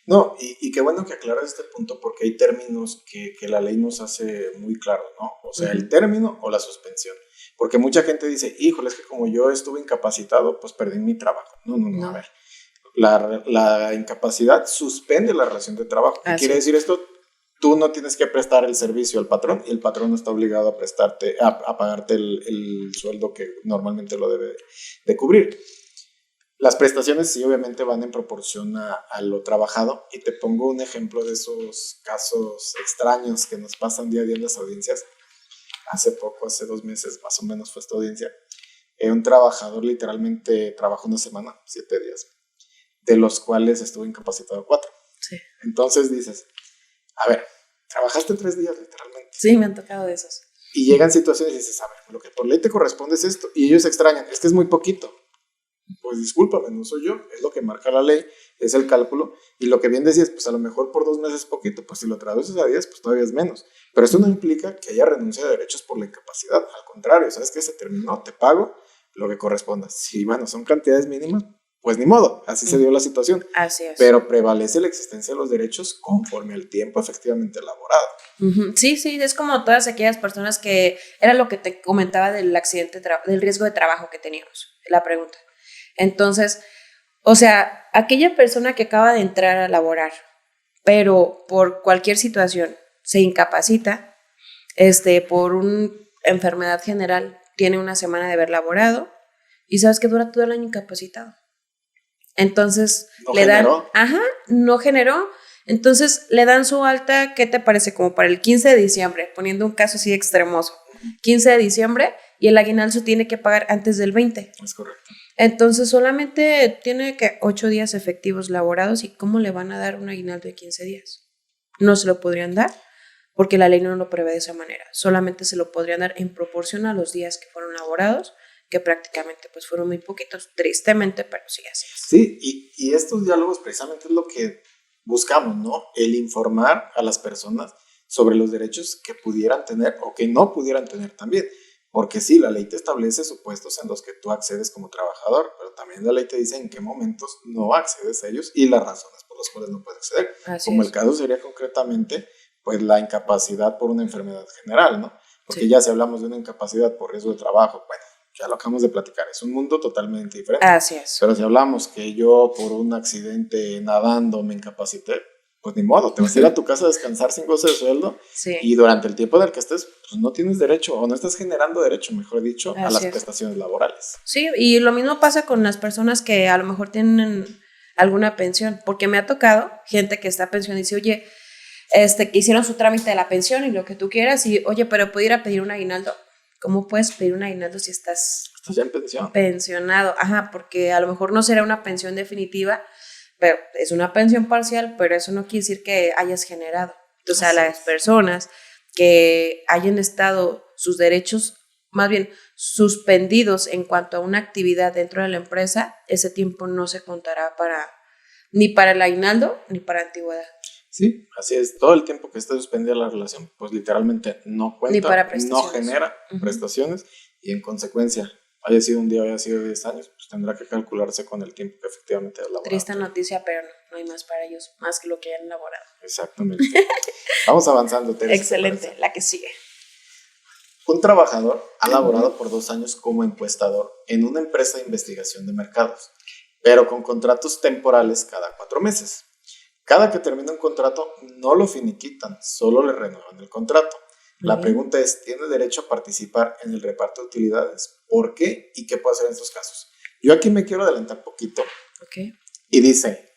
No, y qué bueno que aclaras este punto porque hay términos que la ley nos hace muy claro, ¿no? O sea, el término o la suspensión. Porque mucha gente dice, híjole, es que como yo estuve incapacitado, pues perdí mi trabajo. No. A ver. La incapacidad suspende la relación de trabajo. ¿Qué quiere decir esto? Tú no tienes que prestar el servicio al patrón y el patrón no está obligado a pagarte el sueldo que normalmente lo debe de cubrir. Las prestaciones sí obviamente van en proporción a lo trabajado y te pongo un ejemplo de esos casos extraños que nos pasan día a día en las audiencias. Hace 2 meses más o menos fue esta audiencia. Un trabajador literalmente trabajó una semana, 7 días. De los cuales estuvo incapacitado 4. Sí. Entonces dices, a ver, trabajaste 3 días literalmente. Sí, me han tocado de esos. Y llegan situaciones y dices, a ver, lo que por ley te corresponde es esto. Y ellos extrañan, es que es muy poquito. Pues discúlpame, no soy yo, es lo que marca la ley, es el cálculo. Y lo que bien decías, pues a lo mejor por 2 meses es poquito, pues si lo traduces a 10, pues todavía es menos. Pero esto no implica que haya renuncia de derechos por la incapacidad. Al contrario, ¿sabes qué? Se terminó, te pago lo que corresponda. Si, bueno, son cantidades mínimas, pues ni modo, así se dio la situación. Así es. Pero prevalece la existencia de los derechos conforme al tiempo efectivamente elaborado. Sí, es como todas aquellas personas que, era lo que te comentaba del accidente, del riesgo de trabajo que teníamos, la pregunta. Entonces, o sea, aquella persona que acaba de entrar a laborar, pero por cualquier situación se incapacita, por una enfermedad general, tiene una semana de haber laborado y sabes que dura todo el año incapacitado. Entonces, no generó. Entonces, le dan su alta, ¿qué te parece? Como para el 15 de diciembre, poniendo un caso así extremoso. 15 de diciembre y el aguinaldo tiene que pagar antes del 20. Es correcto. Entonces, solamente tiene 8 días efectivos laborados y ¿cómo le van a dar un aguinaldo de 15 días? No se lo podrían dar porque la ley no lo prevé de esa manera. Solamente se lo podrían dar en proporción a los días que fueron laborados, que prácticamente pues fueron muy poquitos, tristemente, pero sí así es. Sí, y estos diálogos precisamente es lo que buscamos, ¿no? El informar a las personas sobre los derechos que pudieran tener o que no pudieran tener también. Porque sí, la ley te establece supuestos en los que tú accedes como trabajador, pero también la ley te dice en qué momentos no accedes a ellos y las razones por las cuales no puedes acceder. Así Como es. el caso sería concretamente, pues la incapacidad por una enfermedad general, ¿no? Porque Sí. ya si hablamos de una incapacidad por riesgo de trabajo, bueno, ya lo acabamos de platicar, es un mundo totalmente diferente. Así es. Pero si hablamos que yo por un accidente nadando me incapacité, pues ni modo, te vas a ir a tu casa a descansar sin goce de sueldo Sí. y durante el tiempo en el que estés, pues no tienes derecho o no estás generando derecho, mejor dicho, a Así las es. prestaciones laborales. Sí, y lo mismo pasa con las personas que a lo mejor tienen alguna pensión, porque me ha tocado gente que está pensionada y dice, oye, que hicieron su trámite de la pensión y lo que tú quieras, y oye, pero ¿puedo ir a pedir un aguinaldo? ¿Cómo puedes pedir un aguinaldo si estás Estás ya en pensión. pensionado? Ajá, porque a lo mejor no será una pensión definitiva, pero es una pensión parcial, pero eso no quiere decir que hayas generado. Entonces, a Así las es. personas que hayan estado sus derechos, más bien suspendidos en cuanto a una actividad dentro de la empresa, ese tiempo no se contará ni para el aguinaldo ni para antigüedad. Sí, así es. Todo el tiempo que esté suspendida la relación, pues literalmente no Ni cuenta, para no prestaciones. genera Ujú. prestaciones y en consecuencia, haya sido un día o haya sido 10 años, pues tendrá que calcularse con el tiempo que efectivamente ha laborado. Triste noticia, pero no hay más para ellos, más que lo que hayan elaborado. Exactamente. Vamos avanzando, Teresa. ¿te Excelente, parece? la que sigue. Un trabajador ha laborado por 2 años como encuestador en una empresa de investigación de mercados, pero con contratos temporales cada 4 meses. Cada que termina un contrato, no lo finiquitan, solo le renuevan el contrato. La Bien. pregunta es, ¿tiene derecho a participar en el reparto de utilidades? ¿Por qué? ¿Y qué puede hacer en estos casos? Yo aquí me quiero adelantar poquito Ok. y dice,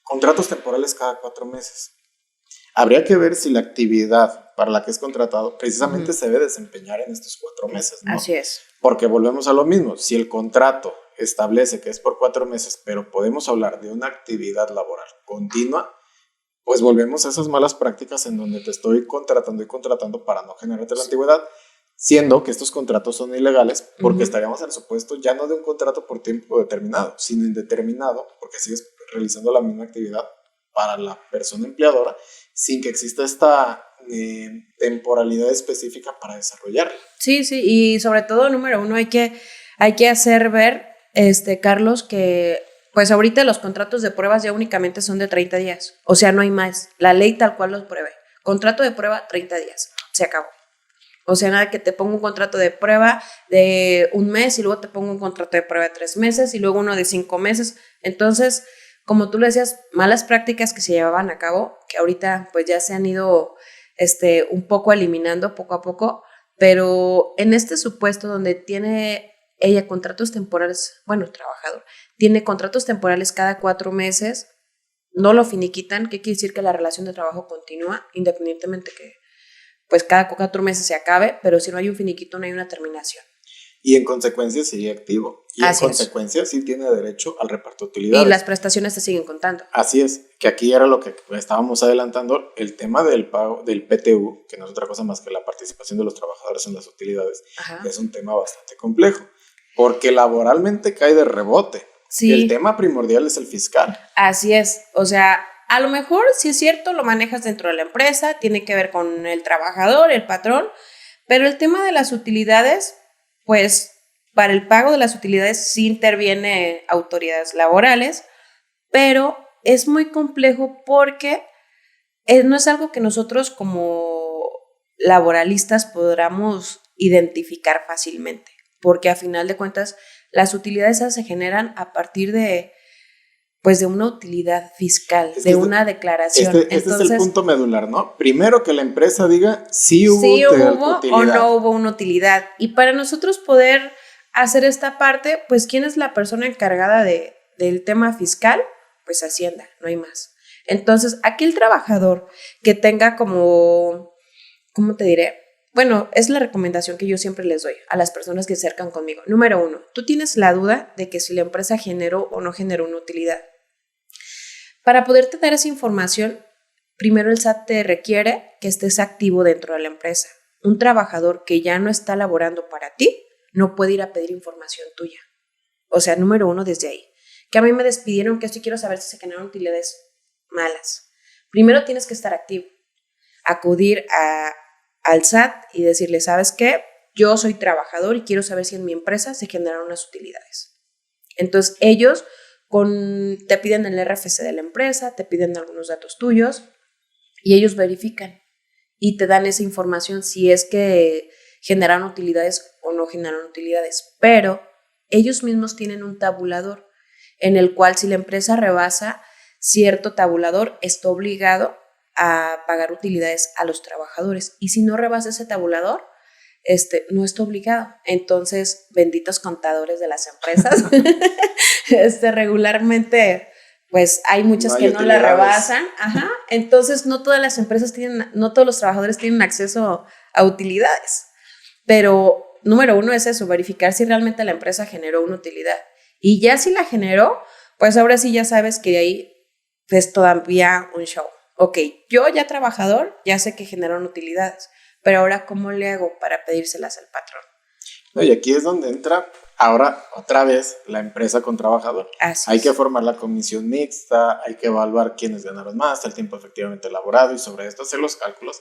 contratos temporales cada 4 meses. Habría que ver si la actividad para la que es contratado precisamente se debe desempeñar en estos 4 meses, ¿no? Así es. Porque volvemos a lo mismo, si el contrato establece que es por 4 meses, pero podemos hablar de una actividad laboral continua, pues volvemos a esas malas prácticas en donde te estoy contratando y contratando para no generarte la antigüedad, siendo que estos contratos son ilegales porque estaríamos en el supuesto ya no de un contrato por tiempo determinado, sino indeterminado, porque sigues realizando la misma actividad para la persona empleadora sin que exista esta temporalidad específica para desarrollarla. Sí, sí, y sobre todo, número uno, hay que hacer ver, Carlos, que pues ahorita los contratos de pruebas ya únicamente son de 30 días. O sea, no hay más. La ley tal cual los prevé. Contrato de prueba, 30 días. Se acabó. O sea, nada que te ponga un contrato de prueba de 1 mes y luego te pongo un contrato de prueba de 3 meses y luego uno de 5 meses. Entonces, como tú lo decías, malas prácticas que se llevaban a cabo, que ahorita pues ya se han ido un poco eliminando poco a poco, pero en este supuesto donde tiene ella contratos temporales, bueno, trabajador, tiene contratos temporales cada 4 meses, no lo finiquitan, ¿qué quiere decir? Que la relación de trabajo continúa, independientemente que pues cada 4 meses se acabe, pero si no hay un finiquito, no hay una terminación. Y en consecuencia sigue activo. Y Así en es. consecuencia sí tiene derecho al reparto de utilidades. Y las prestaciones te siguen contando. Así es, que aquí era lo que estábamos adelantando, el tema del pago del PTU, que no es otra cosa más que la participación de los trabajadores en las utilidades, Ajá. es un tema bastante complejo, porque laboralmente cae de rebote. Sí. El tema primordial es el fiscal. Así es, o sea, a lo mejor, si es cierto, lo manejas dentro de la empresa, tiene que ver con el trabajador, el patrón, pero el tema de las utilidades, pues para el pago de las utilidades sí interviene autoridades laborales, pero es muy complejo porque no es algo que nosotros como laboralistas podamos identificar fácilmente, porque a final de cuentas las utilidades esas se generan a partir de pues de una utilidad fiscal, de una declaración. Entonces, es el punto medular, ¿no? Primero que la empresa diga si hubo, sí hubo utilidad o no hubo una utilidad. Y para nosotros poder hacer esta parte, pues ¿quién es la persona encargada del tema fiscal? Pues Hacienda, no hay más. Entonces, aquel trabajador que tenga como, ¿cómo te diré? Bueno, es la recomendación que yo siempre les doy a las personas que se acercan conmigo. Número 1, tú tienes la duda de que si la empresa generó o no generó una utilidad. Para poder tener esa información, primero el SAT te requiere que estés activo dentro de la empresa. Un trabajador que ya no está laborando para ti no puede ir a pedir información tuya. O sea, número 1 desde ahí. Que a mí me despidieron, que esto quiero saber si se generaron utilidades malas. Primero tienes que estar activo. acudir al SAT y decirle, ¿sabes qué? Yo soy trabajador y quiero saber si en mi empresa se generaron unas utilidades. Entonces ellos te piden el RFC de la empresa, te piden algunos datos tuyos y ellos verifican y te dan esa información si es que generaron utilidades o no generaron utilidades. Pero ellos mismos tienen un tabulador en el cual si la empresa rebasa cierto tabulador, está obligado a pagar utilidades a los trabajadores. Y si no rebasa ese tabulador, no está obligado. Entonces, benditos contadores de las empresas, regularmente, pues hay muchas que no la rebasan. Ajá. Entonces, no todas las empresas no todos los trabajadores tienen acceso a utilidades. Pero, número uno es eso, verificar si realmente la empresa generó una utilidad. Y ya si la generó, pues ahora sí ya sabes que de ahí es todavía un show. Ok, yo ya trabajador, ya sé que generaron utilidades. Pero ahora, ¿cómo le hago para pedírselas al patrón? No, y aquí es donde entra ahora otra vez la empresa con trabajador. Hay que formar la comisión mixta, hay que evaluar quiénes ganaron más, el tiempo efectivamente elaborado y sobre esto hacer los cálculos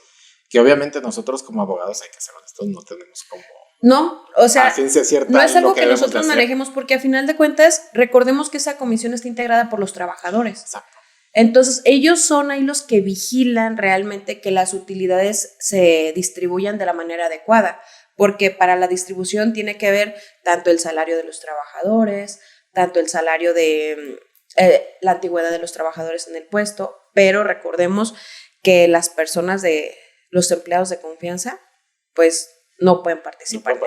que obviamente nosotros como abogados, hay que ser honestos, no tenemos como... No, o sea, ciencia cierta, no es algo que nosotros manejemos porque a final de cuentas recordemos que esa comisión está integrada por los trabajadores. Exacto. Entonces, ellos son ahí los que vigilan realmente que las utilidades se distribuyan de la manera adecuada, porque para la distribución tiene que ver tanto el salario de los trabajadores, tanto el salario de la antigüedad de los trabajadores en el puesto, pero recordemos que las personas los empleados de confianza, pues no pueden participar.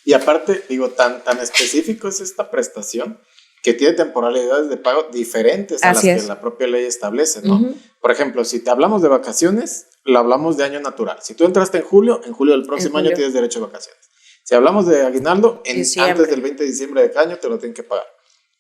Y aparte, digo, tan específico es esta prestación que tiene temporalidades de pago diferentes a las que la propia ley establece, ¿no? Uh-huh. Por ejemplo, si te hablamos de vacaciones, lo hablamos de año natural. Si tú entraste en julio del próximo año tienes derecho a vacaciones. Si hablamos de aguinaldo, antes del 20 de diciembre de cada año te lo tienen que pagar.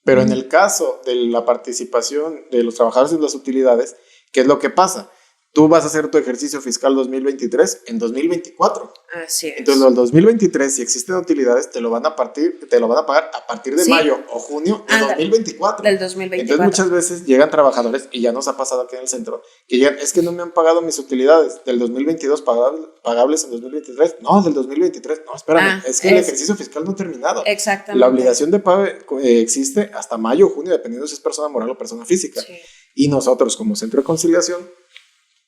Pero en el caso de la participación de los trabajadores en las utilidades, ¿qué es lo que pasa? Tú vas a hacer tu ejercicio fiscal 2023 en 2024. Así es. Entonces, en el 2023, si existen utilidades, te lo van a pagar a partir de mayo o junio de 2024. Del 2024. Entonces, muchas veces llegan trabajadores, y ya nos ha pasado aquí en el centro, que llegan, es que no me han pagado mis utilidades del 2022 pagables en 2023. No, del 2023. No, espérame, es que el ejercicio fiscal no ha terminado. Exactamente. La obligación de pago existe hasta mayo o junio, dependiendo si es persona moral o persona física. Sí. Y nosotros, como centro de conciliación,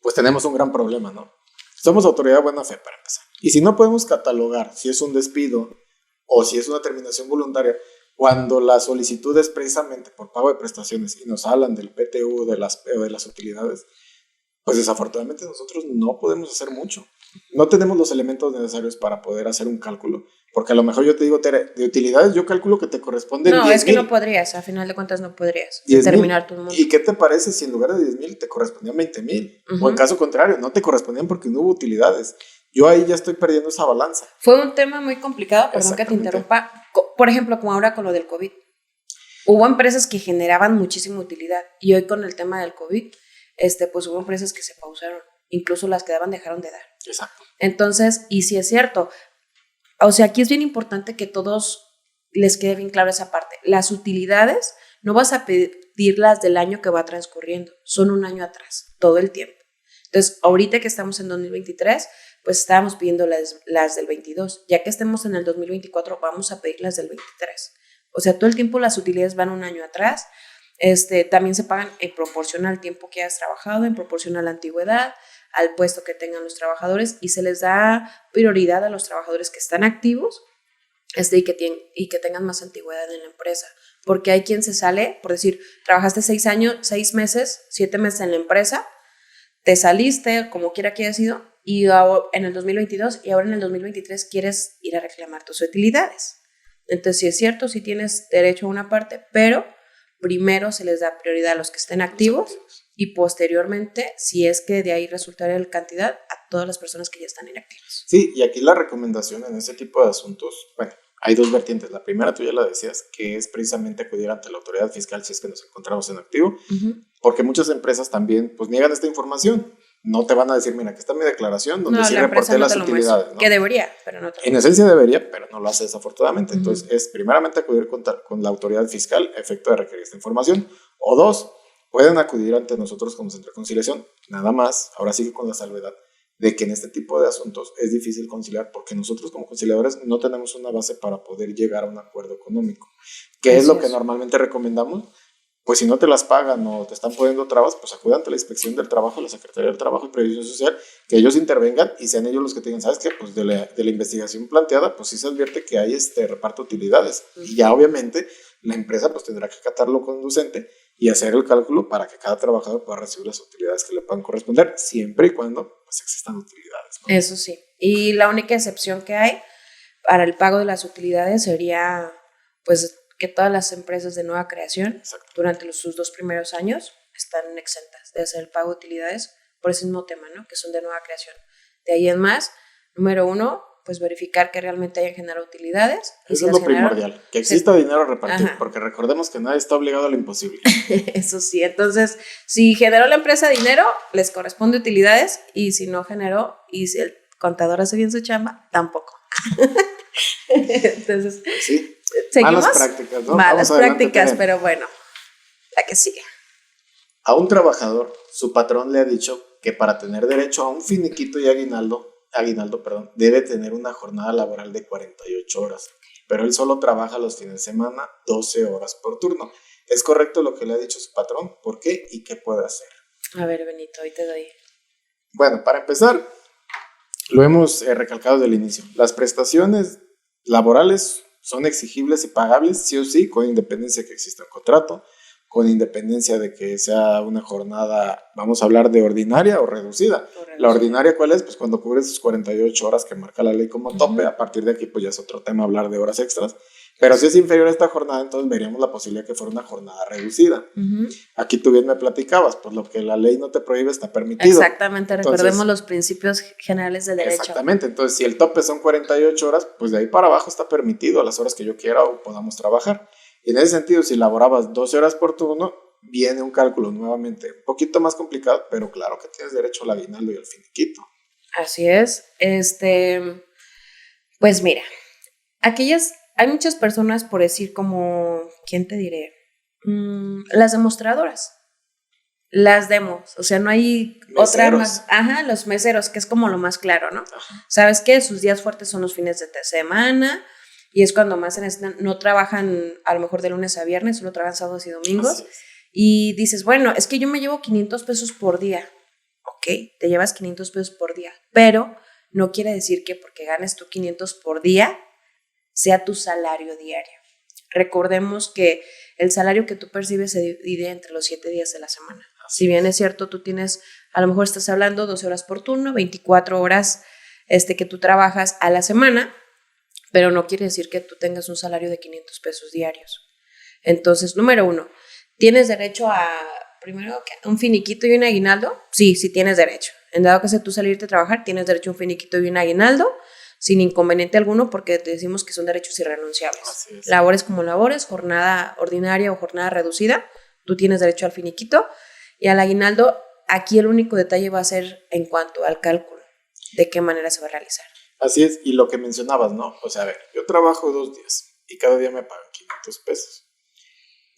pues tenemos un gran problema, ¿no? Somos autoridad de buena fe para empezar. Y si no podemos catalogar si es un despido o si es una terminación voluntaria, cuando la solicitud es precisamente por pago de prestaciones y nos hablan del PTU, de las utilidades, pues desafortunadamente nosotros no podemos hacer mucho. No tenemos los elementos necesarios para poder hacer un cálculo. Porque a lo mejor yo te digo, Tere, de utilidades yo calculo que te corresponden 10,000. No, es que no podrías, a final de cuentas no podrías determinar tu monto. ¿Y qué te parece si en lugar de 10,000 te correspondían 20,000? Uh-huh. O en caso contrario, no te correspondían porque no hubo utilidades. Yo ahí ya estoy perdiendo esa balanza. Fue un tema muy complicado, perdón que te interrumpa. Por ejemplo, como ahora con lo del COVID. Hubo empresas que generaban muchísima utilidad y hoy con el tema del COVID, pues hubo empresas que se pausaron. Incluso las que dejaron de dar. Exacto. Entonces, y sí es cierto. O sea, aquí es bien importante que todos les quede bien claro esa parte. Las utilidades no vas a pedirlas del año que va transcurriendo, son un año atrás, todo el tiempo. Entonces, ahorita que estamos en 2023, pues estábamos pidiendo las del 22. Ya que estemos en el 2024, vamos a pedir las del 23. O sea, todo el tiempo las utilidades van un año atrás. También se pagan en proporción al tiempo que hayas trabajado, en proporción a la antigüedad, al puesto que tengan los trabajadores y se les da prioridad a los trabajadores que están activos y que tengan más antigüedad en la empresa. Porque hay quien se sale, por decir, trabajaste 6 meses, 7 meses en la empresa, te saliste, como quiera que haya sido, y en el 2022 y ahora en el 2023 quieres ir a reclamar tus utilidades. Entonces, sí es cierto, sí tienes derecho a una parte, pero primero se les da prioridad a los que estén activos y posteriormente, si es que de ahí resultara la cantidad, a todas las personas que ya están inactivas. Sí, y aquí la recomendación en ese tipo de asuntos, bueno, hay dos vertientes. La primera, tú ya la decías, que es precisamente acudir ante la autoridad fiscal si es que nos encontramos en activo, uh-huh. Porque muchas empresas también pues niegan esta información. No te van a decir, mira, aquí está mi declaración donde sí reporté las utilidades. ¿No? Que debería, pero no. En esencia debería, pero no lo hace desafortunadamente. Uh-huh. Entonces, es primeramente acudir con la autoridad fiscal a efecto de requerir esta información. O dos, pueden acudir ante nosotros como Centro de Conciliación, nada más, ahora sí que con la salvedad, de que en este tipo de asuntos es difícil conciliar porque nosotros como conciliadores no tenemos una base para poder llegar a un acuerdo económico. ¿Qué es lo que normalmente recomendamos? Pues si no te las pagan o te están poniendo trabas, pues acude ante la Inspección del Trabajo, la Secretaría del Trabajo y Previsión Social, que ellos intervengan y sean ellos los que te digan, ¿sabes qué? Pues de la investigación planteada, pues sí se advierte que hay reparto de utilidades. Y ya obviamente la empresa pues tendrá que acatar lo conducente y hacer el cálculo para que cada trabajador pueda recibir las utilidades que le puedan corresponder, siempre y cuando pues existan utilidades, ¿no? Eso sí. Y la única excepción que hay para el pago de las utilidades sería, pues, que todas las empresas de nueva creación, Exacto, durante sus 2 primeros años, están exentas de hacer el pago de utilidades por ese mismo tema, ¿no? Que son de nueva creación. De ahí en más, número 1, pues verificar que realmente hayan generado utilidades. Eso es lo primordial, que exista dinero a repartir, Ajá. porque recordemos que nadie está obligado a lo imposible. Eso sí, entonces, si generó la empresa dinero, les corresponde utilidades, y si no generó, y si el contador hace bien su chamba, tampoco. Entonces, sí. ¿seguimos? Malas prácticas, ¿no? Malas prácticas, pero bueno, la que sigue. A un trabajador, su patrón le ha dicho que para tener derecho a un finiquito y aguinaldo, debe tener una jornada laboral de 48 horas, pero él solo trabaja los fines de semana 12 horas por turno. ¿Es correcto lo que le ha dicho su patrón? ¿Por qué? ¿Y qué puede hacer? A ver, Benito, hoy te doy. Bueno, para empezar, lo hemos recalcado desde el inicio. Las prestaciones laborales son exigibles y pagables sí o sí, con independencia de que exista un contrato, con independencia de que sea una jornada, vamos a hablar de ordinaria o reducida. La ordinaria, ¿cuál es? Pues cuando cubres sus 48 horas que marca la ley como tope, a partir de aquí pues ya es otro tema hablar de horas extras. Pero si es inferior a esta jornada, entonces veríamos la posibilidad que fuera una jornada reducida. Aquí tú bien me platicabas, pues lo que la ley no te prohíbe está permitido. Exactamente, entonces, recordemos los principios generales del derecho. Exactamente, entonces si el tope son 48 horas, pues de ahí para abajo está permitido a las horas que yo quiera o podamos trabajar. Y en ese sentido, si laborabas 12 horas por turno, viene un cálculo nuevamente un poquito más complicado, pero claro que tienes derecho al aguinaldo y al finiquito. Así es. Pues mira, hay muchas personas, por decir como, ¿quién te diré? Las demostradoras. Las demos, o sea, no hay meseros. Otra más. Ajá, los meseros, que es como lo más claro, ¿no? Ajá. ¿Sabes qué? Sus días fuertes son los fines de semana y es cuando más no trabajan a lo mejor de lunes a viernes, solo trabajan sábados y domingos. Y dices, bueno, es que yo me llevo 500 pesos por día. Ok, te llevas 500 pesos por día, pero no quiere decir que porque ganes tú 500 por día sea tu salario diario. Recordemos que el salario que tú percibes se divide entre los 7 días de la semana. Si bien es cierto, tú tienes, a lo mejor estás hablando 12 horas por turno, 24 horas que tú trabajas a la semana, pero no quiere decir que tú tengas un salario de 500 pesos diarios. Entonces, número 1, ¿tienes derecho a, primero, un finiquito y un aguinaldo? Sí, sí tienes derecho. En dado caso de tú salirte a trabajar, tienes derecho a un finiquito y un aguinaldo, sin inconveniente alguno, porque te decimos que son derechos irrenunciables. Labores como labores, jornada ordinaria o jornada reducida, tú tienes derecho al finiquito y al aguinaldo. Aquí el único detalle va a ser en cuanto al cálculo, de qué manera se va a realizar. Así es, y lo que mencionabas, ¿no? O sea, a ver, yo trabajo 2 días y cada día me pagan 500 pesos.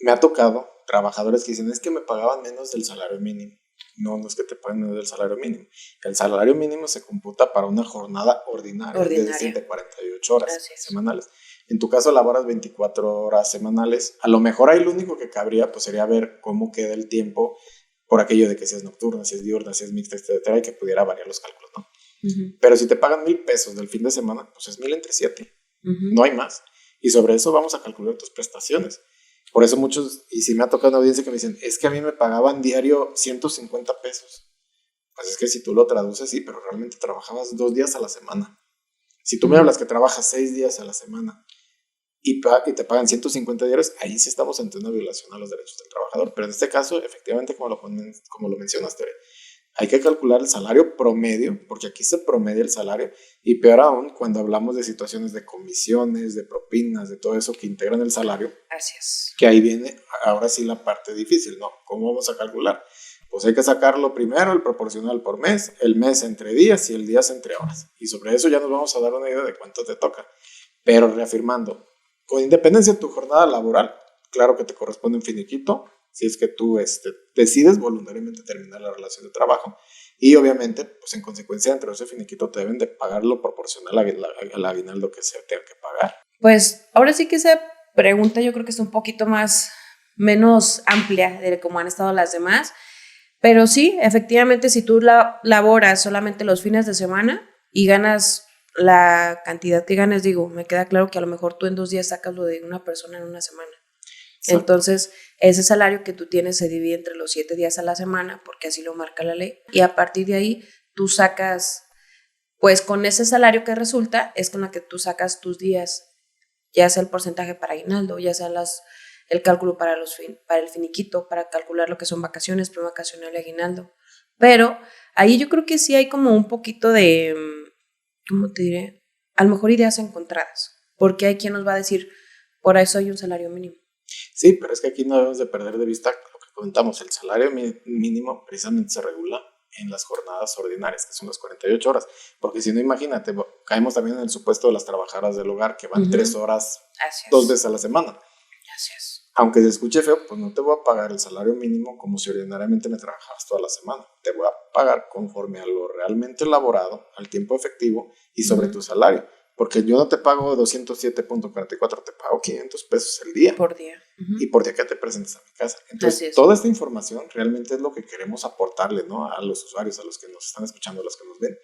Me ha tocado trabajadores que dicen, es que me pagaban menos del salario mínimo. No, no es que te paguen menos del salario mínimo. El salario mínimo se computa para una jornada ordinaria. Es decir, de 48 horas semanales. En tu caso laboras 24 horas semanales. A lo mejor ahí lo único que cabría pues sería ver cómo queda el tiempo por aquello de que si es nocturna, si es diurna, si es mixta, etcétera, y que pudiera variar los cálculos, ¿no? Pero si te pagan 1,000 pesos del fin de semana, pues es 1,000 entre 7. No hay más. Y sobre eso vamos a calcular tus prestaciones. Por eso muchos, y si me ha tocado una audiencia que me dicen, es que a mí me pagaban diario 150 pesos. Pues es que si tú lo traduces, sí, pero realmente trabajabas 2 días a la semana. Si tú me hablas que trabajas 6 días a la semana y te pagan 150 diarios, ahí sí estamos ante una violación a los derechos del trabajador. Pero en este caso, efectivamente, como lo mencionaste, hay que calcular el salario promedio, porque aquí se promedia el salario, y peor aún cuando hablamos de situaciones de comisiones, de propinas, de todo eso que integran el salario. Así es. Que ahí viene ahora sí la parte difícil, ¿no? ¿Cómo vamos a calcular? Pues hay que sacarlo primero, el proporcional por mes, el mes entre días y el día entre horas. Y sobre eso ya nos vamos a dar una idea de cuánto te toca. Pero reafirmando, con independencia de tu jornada laboral, claro que te corresponde un finiquito, si es que tú decides voluntariamente terminar la relación de trabajo. Y obviamente, pues en consecuencia, dentro de ese finiquito te deben de pagar lo proporcional al aguinaldo que se tenga que pagar. Pues ahora sí que esa pregunta yo creo que es un poquito menos amplia de cómo han estado las demás, pero sí, efectivamente, si tú laboras solamente los fines de semana y ganas la cantidad que ganes, digo, me queda claro que a lo mejor tú en 2 días sacas lo de una persona en una semana. Exacto. Entonces, ese salario que tú tienes se divide entre los 7 días a la semana, porque así lo marca la ley, y a partir de ahí tú sacas, pues con ese salario que resulta, es con la que tú sacas tus días, ya sea el porcentaje para aguinaldo, ya sea el cálculo para el finiquito, para calcular lo que son vacaciones, prima vacacional y aguinaldo. Pero ahí yo creo que sí hay como un poquito de, ¿cómo te diré? A lo mejor ideas encontradas, porque hay quien nos va a decir, por eso hay un salario mínimo. Sí, pero es que aquí no debemos de perder de vista lo que comentamos, el salario mínimo precisamente se regula en las jornadas ordinarias, que son las 48 horas, porque si no, imagínate, caemos también en el supuesto de las trabajadoras del hogar, que van 3 horas 2 veces a la semana. Así es. Aunque se escuche feo, pues no te voy a pagar el salario mínimo como si ordinariamente me trabajaras toda la semana. Te voy a pagar conforme a lo realmente elaborado, al tiempo efectivo y sobre tu salario. Porque yo no te pago 207.44, te pago 500 pesos el día. Por día. Y por día que te presentes a mi casa. Entonces, toda esta información realmente es lo que queremos aportarle, ¿no? A los usuarios, a los que nos están escuchando, a los que nos ven,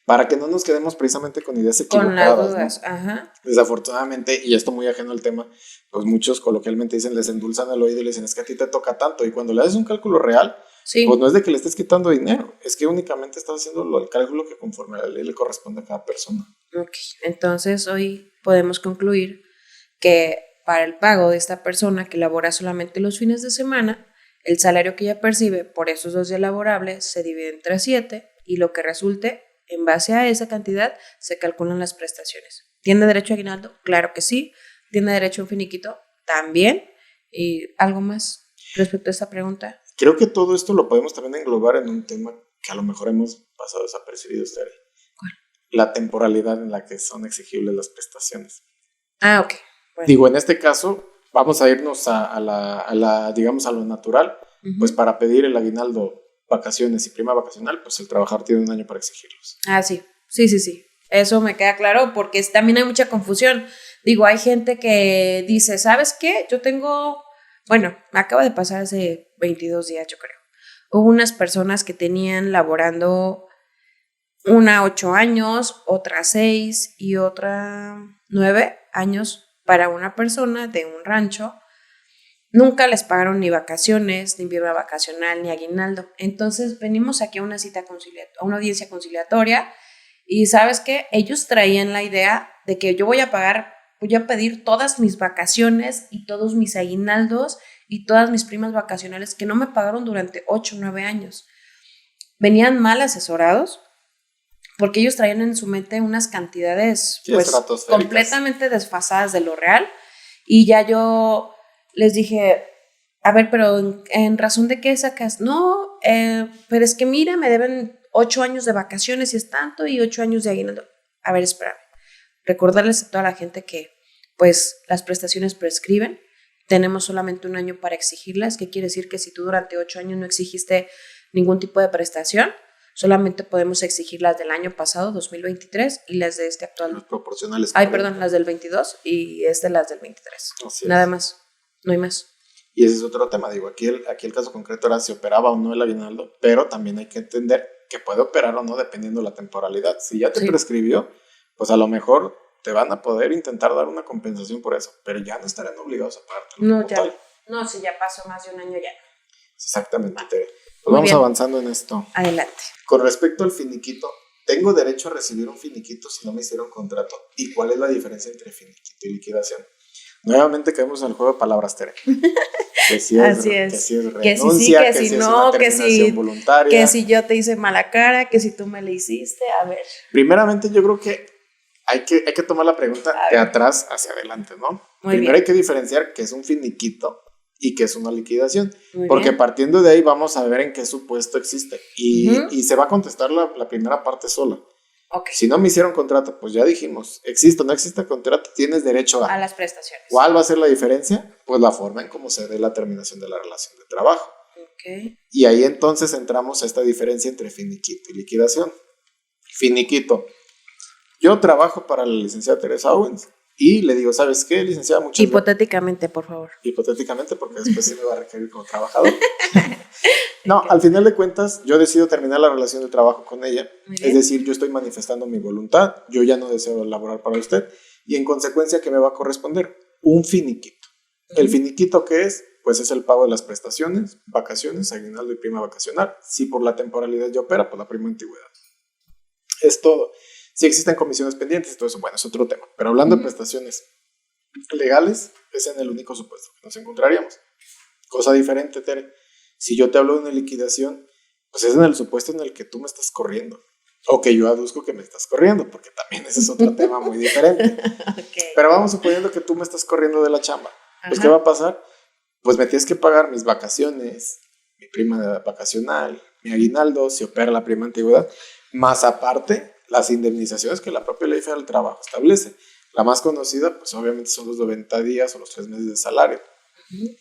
para que no nos quedemos precisamente con ideas equivocadas. Con las dudas, ¿no? Ajá. Desafortunadamente, y esto muy ajeno al tema, pues muchos coloquialmente dicen, les endulzan el oído y le dicen, es que a ti te toca tanto. Y cuando le haces un cálculo real, pues no es de que le estés quitando dinero, es que únicamente estás haciendo el cálculo que conforme a la ley le corresponde a cada persona. Ok, entonces hoy podemos concluir que para el pago de esta persona que labora solamente los fines de semana, el salario que ella percibe por esos 2 días laborables se divide entre 7 y lo que resulte, en base a esa cantidad, se calculan las prestaciones. ¿Tiene derecho a aguinaldo? Claro que sí. ¿Tiene derecho a un finiquito? También. ¿Y algo más respecto a esta pregunta? Creo que todo esto lo podemos también englobar en un tema que a lo mejor hemos pasado desapercibido, Esther. ¿Cuál? La temporalidad en la que son exigibles las prestaciones. Ah, ok. Bueno. Digo, en este caso, vamos a irnos digamos, a lo natural, pues para pedir el aguinaldo, vacaciones y prima vacacional, pues el trabajador tiene 1 año para exigirlos. Ah, sí. Sí. Eso me queda claro porque también hay mucha confusión. Digo, hay gente que dice, ¿sabes qué? Bueno, me acaba de pasar hace 22 días, yo creo. Hubo unas personas que tenían laborando una 8 años, otra 6 y otra 9 años para una persona de un rancho. Nunca les pagaron ni vacaciones, ni prima vacacional, ni aguinaldo. Entonces venimos aquí a una una audiencia conciliatoria y ¿sabes qué? Ellos traían la idea de que yo voy a pedir todas mis vacaciones y todos mis aguinaldos y todas mis primas vacacionales que no me pagaron durante 8 o 9 años. Venían mal asesorados porque ellos traían en su mente unas cantidades completamente desfasadas de lo real y ya yo les dije, a ver, pero ¿en razón de qué sacas? No, pero es que mira, me deben 8 años de vacaciones y es tanto y 8 años de aguinaldo. A ver, espérame. Recordarles a toda la gente que pues las prestaciones prescriben, tenemos solamente 1 año para exigirlas, que quiere decir que si tú durante 8 años no exigiste ningún tipo de prestación, solamente podemos exigir las del año pasado, 2023, y las de este actual. Las proporcionales. Las del 22 y las del 23. Nada más, no hay más. Y ese es otro tema, digo, aquí el caso concreto era si operaba o no el aguinaldo, pero también hay que entender que puede operar o no dependiendo de la temporalidad. Si ya te prescribió, pues a lo mejor te van a poder intentar dar una compensación por eso, pero ya no estarán obligados a pagarte. No, si ya pasó más de 1 año ya. Exactamente, Tere. Pues vamos avanzando en esto. Adelante. Con respecto al finiquito, ¿tengo derecho a recibir un finiquito si no me hicieron contrato? ¿Y cuál es la diferencia entre finiquito y liquidación? Nuevamente caemos en el juego de palabras, Tere. Que si es, así es. Que si es renuncia, que si no, que si voluntaria. Que si yo te hice mala cara, que si tú me la hiciste, a ver. Primeramente yo creo que hay que tomar la pregunta de atrás hacia adelante, ¿no? Primero hay que diferenciar qué es un finiquito y qué es una liquidación. Porque partiendo de ahí vamos a ver en qué supuesto existe. Y se va a contestar la primera parte sola. Okay. Si no me hicieron contrato, pues ya dijimos, existe o no existe contrato, tienes derecho a las prestaciones. ¿Cuál va a ser la diferencia? Pues la forma en cómo se dé la terminación de la relación de trabajo. Ok. Y ahí entonces entramos a esta diferencia entre finiquito y liquidación. Finiquito. Yo trabajo para la licenciada Teresa Owens y le digo, ¿sabes qué, licenciada? Muchas gracias. Hipotéticamente, por favor. Hipotéticamente, porque después sí me va a requerir como trabajador. No, al final de cuentas, yo decido terminar la relación de trabajo con ella. Es decir, yo estoy manifestando mi voluntad, yo ya no deseo laborar para usted y en consecuencia, ¿qué me va a corresponder? Un finiquito. ¿El finiquito qué es? Pues es el pago de las prestaciones, vacaciones, aguinaldo y prima vacacional. Si por la temporalidad ya opera, pues la prima antigüedad. Es todo. Si existen comisiones pendientes, todo eso, bueno, es otro tema. Pero hablando de prestaciones legales, es en el único supuesto que nos encontraríamos. Cosa diferente, Tere. Si yo te hablo de una liquidación, pues es en el supuesto en el que tú me estás corriendo. O que yo aduzco que me estás corriendo, porque también ese es otro tema muy diferente. Okay. Pero vamos suponiendo que tú me estás corriendo de la chamba. Pues, ¿qué va a pasar? Pues me tienes que pagar mis vacaciones, mi prima vacacional, mi aguinaldo, si opera la prima antigüedad, más aparte las indemnizaciones que la propia Ley Federal del Trabajo establece. La más conocida, pues obviamente son los 90 días o los 3 meses de salario.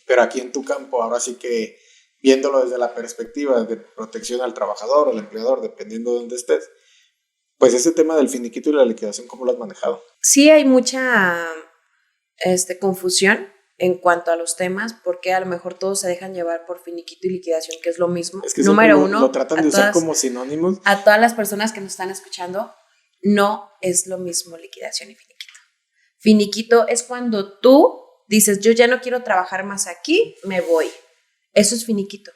Pero aquí en tu campo, ahora sí que viéndolo desde la perspectiva de protección al trabajador o al empleador, dependiendo de dónde estés, pues ese tema del finiquito y la liquidación, ¿cómo lo has manejado? Sí hay mucha confusión en cuanto a los temas, porque a lo mejor todos se dejan llevar por finiquito y liquidación, que es lo mismo. Es que Número uno, lo tratan de usar como sinónimos. A todas las personas que nos están escuchando, no es lo mismo liquidación y finiquito. Finiquito es cuando tú dices, yo ya no quiero trabajar más aquí, me voy. Eso es finiquito.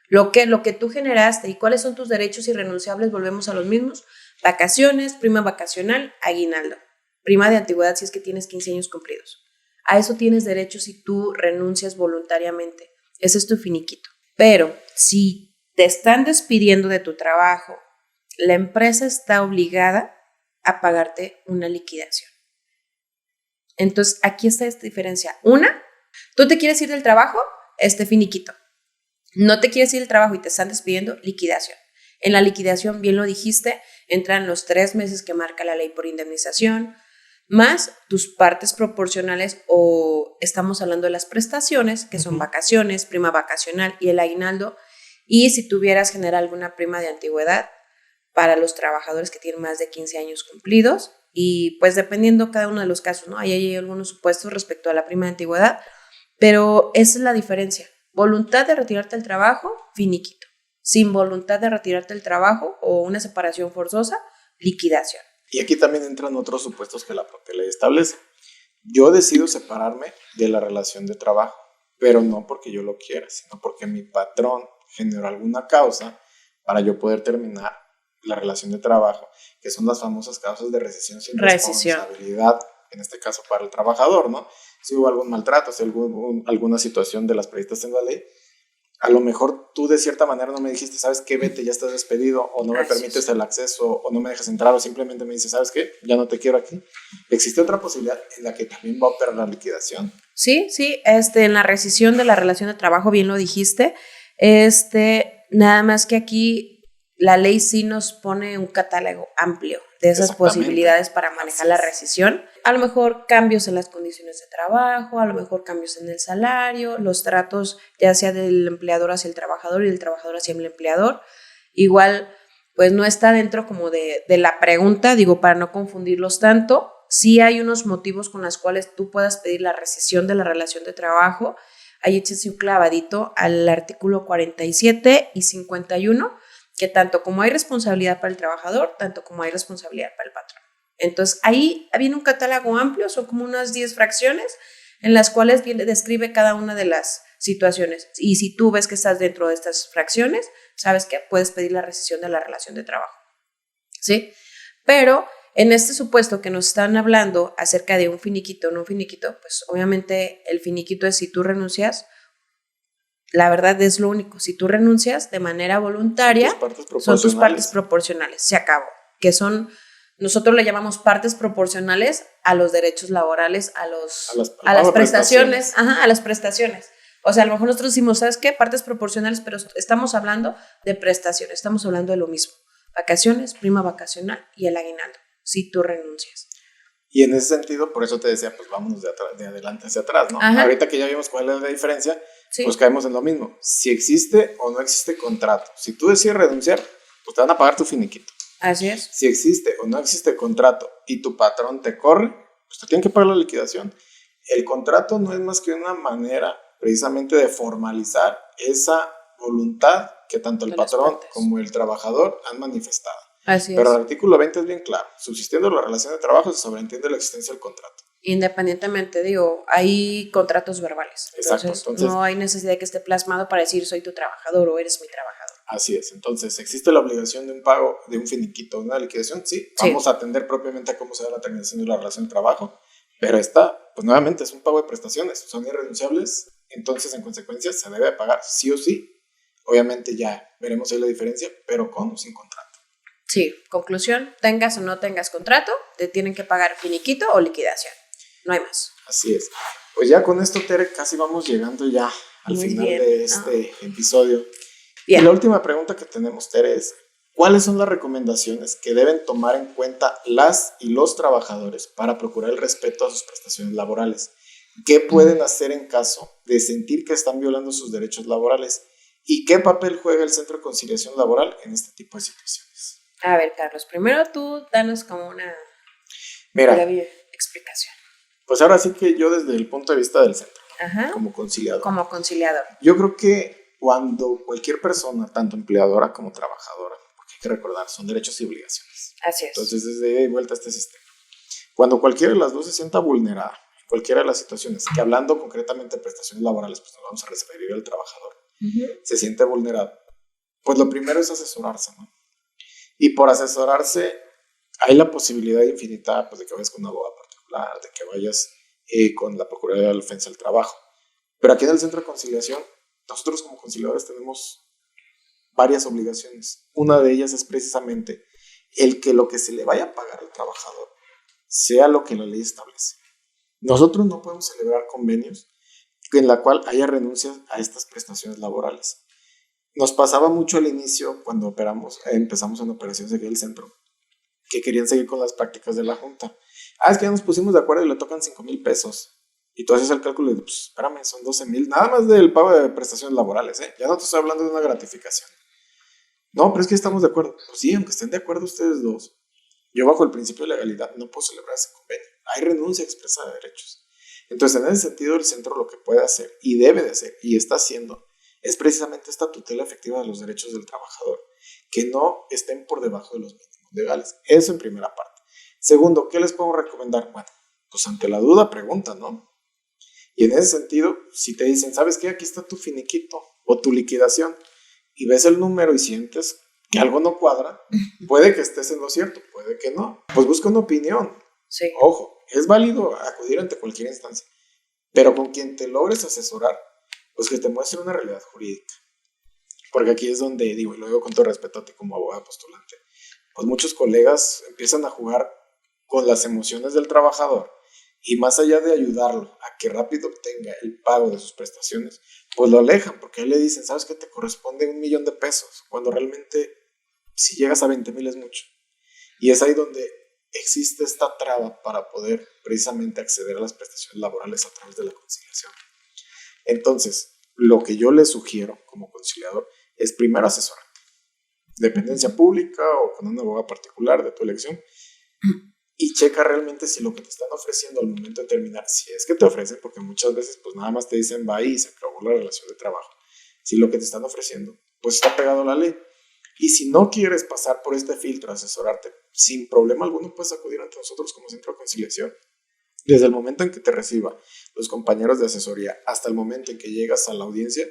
Lo que tú generaste y cuáles son tus derechos irrenunciables, volvemos a los mismos. Vacaciones, prima vacacional, aguinaldo. Prima de antigüedad si es que tienes 15 años cumplidos. A eso tienes derecho si tú renuncias voluntariamente. Ese es tu finiquito. Pero si te están despidiendo de tu trabajo, la empresa está obligada a pagarte una liquidación. Entonces, aquí está esta diferencia. Una, tú te quieres ir del trabajo, finiquito. No te quieres ir del trabajo y te están despidiendo, liquidación. En la liquidación, bien lo dijiste, entran los 3 meses que marca la ley por indemnización, más tus partes proporcionales, o estamos hablando de las prestaciones, que son vacaciones, prima vacacional y el aguinaldo, y si tuvieras generar alguna prima de antigüedad para los trabajadores que tienen más de 15 años cumplidos, y pues dependiendo cada uno de los casos, ¿no? Ahí hay algunos supuestos respecto a la prima de antigüedad, pero esa es la diferencia. Voluntad de retirarte del trabajo, finiquito. Sin voluntad de retirarte del trabajo o una separación forzosa, liquidación. Y aquí también entran otros supuestos que la propia ley establece. Yo decido separarme de la relación de trabajo, pero no porque yo lo quiera, sino porque mi patrón generó alguna causa para yo poder terminar la relación de trabajo, que son las famosas causas de rescisión sin responsabilidad, en este caso para el trabajador, ¿no? Si hubo algún maltrato, si hubo alguna situación de las previstas en la ley, a lo mejor tú de cierta manera no me dijiste, ¿sabes qué? Vete, ya estás despedido, o no me permites el acceso, o no me dejas entrar, o simplemente me dices, ¿sabes qué? Ya no te quiero aquí. Existe otra posibilidad en la que también va a operar la liquidación. Sí, en la rescisión de la relación de trabajo, bien lo dijiste, nada más que aquí la ley sí nos pone un catálogo amplio de esas posibilidades para manejar la rescisión. A lo mejor cambios en las condiciones de trabajo, a lo mejor cambios en el salario, los tratos ya sea del empleador hacia el trabajador y del trabajador hacia el empleador. Igual, pues no está dentro como de la pregunta, digo, para no confundirlos tanto. Sí hay unos motivos con los cuales tú puedas pedir la rescisión de la relación de trabajo. Ahí échese un clavadito al artículo 47 y 51, que tanto como hay responsabilidad para el trabajador, tanto como hay responsabilidad para el patrón. Entonces, ahí viene un catálogo amplio, son como unas 10 fracciones en las cuales describe cada una de las situaciones. Y si tú ves que estás dentro de estas fracciones, sabes que puedes pedir la rescisión de la relación de trabajo. ¿Sí? Pero en este supuesto que nos están hablando acerca de un finiquito o no un finiquito, pues obviamente el finiquito es si tú renuncias. La verdad es lo único. Si tú renuncias de manera voluntaria, son tus partes proporcionales. Se acabó. Que son, nosotros le llamamos partes proporcionales a los derechos laborales, a las prestaciones. Ajá, a las prestaciones. O sea, a lo mejor nosotros decimos, ¿sabes qué? Partes proporcionales, pero estamos hablando de prestaciones. Estamos hablando de lo mismo. Vacaciones, prima vacacional y el aguinaldo. Si tú renuncias. Y en ese sentido, por eso te decía, pues vámonos de adelante hacia atrás, ¿no? Ajá. Ahorita que ya vimos cuál es la diferencia, Sí. pues caemos en lo mismo. Si existe o no existe contrato. Si tú decides renunciar, pues te van a pagar tu finiquito. Así es. Si existe o no existe contrato y tu patrón te corre, pues te tienen que pagar la liquidación. El contrato no es más que una manera precisamente de formalizar esa voluntad que tanto el patrón como el trabajador han manifestado. Así Pero es. el artículo 20 es bien claro. Subsistiendo la relación de trabajo, se sobreentiende la existencia del contrato. Independientemente, digo, hay contratos verbales. Exacto. Entonces, no hay necesidad de que esté plasmado para decir soy tu trabajador o eres mi trabajador. Así es. Entonces, ¿existe la obligación de un pago, de un finiquito, una liquidación? Sí. Vamos a atender propiamente a cómo se da la terminación de la relación de trabajo. Pero pues nuevamente es un pago de prestaciones. Son irrenunciables. Entonces, en consecuencia, se debe pagar sí o sí. Obviamente ya veremos ahí la diferencia, pero con o sin contrato. Sí. Conclusión, tengas o no tengas contrato, te tienen que pagar finiquito o liquidación. No hay más. Así es. Pues ya con esto, Tere, casi vamos llegando ya al final de este episodio. Bien. Y la última pregunta que tenemos, Tere, es ¿cuáles son las recomendaciones que deben tomar en cuenta las y los trabajadores para procurar el respeto a sus prestaciones laborales? ¿Qué pueden hacer en caso de sentir que están violando sus derechos laborales? ¿Y qué papel juega el Centro de Conciliación Laboral en este tipo de situaciones? A ver, Carlos, primero tú danos como una breve explicación. Pues ahora sí que yo desde el punto de vista del centro, como conciliador. Como conciliador. Yo creo que cuando cualquier persona, tanto empleadora como trabajadora, porque hay que recordar, son derechos y obligaciones. Así es. Entonces, desde ahí vuelta a este sistema. Cuando cualquiera de las dos se sienta vulnerada, en cualquiera de las situaciones, que hablando concretamente de prestaciones laborales, pues nos vamos a referir al trabajador, se siente vulnerado, pues lo primero es asesorarse, ¿no? Y por asesorarse, hay la posibilidad infinita pues, de que vayas con un abogado particular, de que vayas con la Procuraduría de la Defensa del Trabajo. Pero aquí en el Centro de Conciliación, nosotros como conciliadores tenemos varias obligaciones. Una de ellas es precisamente el que lo que se le vaya a pagar al trabajador sea lo que la ley establece. Nosotros no podemos celebrar convenios en la cual haya renuncias a estas prestaciones laborales. Nos pasaba mucho al inicio cuando empezamos en operaciones aquí del centro, que querían seguir con las prácticas de la Junta. Es que ya nos pusimos de acuerdo y le tocan 5,000 pesos. Y tú haces el cálculo de, pues espérame, son 12,000, nada más del pago de prestaciones laborales, ya no te estoy hablando de una gratificación. No, pero es que estamos de acuerdo. Pues sí, aunque estén de acuerdo ustedes dos, yo bajo el principio de legalidad no puedo celebrar ese convenio. Hay renuncia expresa de derechos. Entonces, en ese sentido, el centro lo que puede hacer, y debe de hacer, y está haciendo, es precisamente esta tutela efectiva de los derechos del trabajador, que no estén por debajo de los mínimos legales. Eso en primera parte. Segundo, ¿qué les puedo recomendar? Bueno, pues ante la duda pregunta, ¿no? Y en ese sentido, si te dicen, ¿sabes qué? Aquí está tu finiquito o tu liquidación, y ves el número y sientes que algo no cuadra, puede que estés en lo cierto, puede que no. Pues busca una opinión. Sí. Ojo, es válido acudir ante cualquier instancia, pero con quien te logres asesorar, pues que te muestre una realidad jurídica. Porque aquí es donde, digo, y lo digo con todo respeto a ti como abogado postulante, pues muchos colegas empiezan a jugar con las emociones del trabajador y más allá de ayudarlo a que rápido obtenga el pago de sus prestaciones, pues lo alejan porque le dicen, ¿sabes qué? Te corresponde 1,000,000 de pesos, cuando realmente si llegas a 20,000 es mucho. Y es ahí donde existe esta traba para poder precisamente acceder a las prestaciones laborales a través de la conciliación. Entonces, lo que yo les sugiero como conciliador es primero asesorarte. Dependencia pública o con un abogado particular de tu elección y checa realmente si lo que te están ofreciendo al momento de terminar, si es que te ofrecen, porque muchas veces pues nada más te dicen va y se acabó la relación de trabajo. Si lo que te están ofreciendo pues está pegado a la ley. Y si no quieres pasar por este filtro, asesorarte, sin problema alguno puedes acudir ante nosotros como Centro de Conciliación. Desde el momento en que te reciba los compañeros de asesoría hasta el momento en que llegas a la audiencia,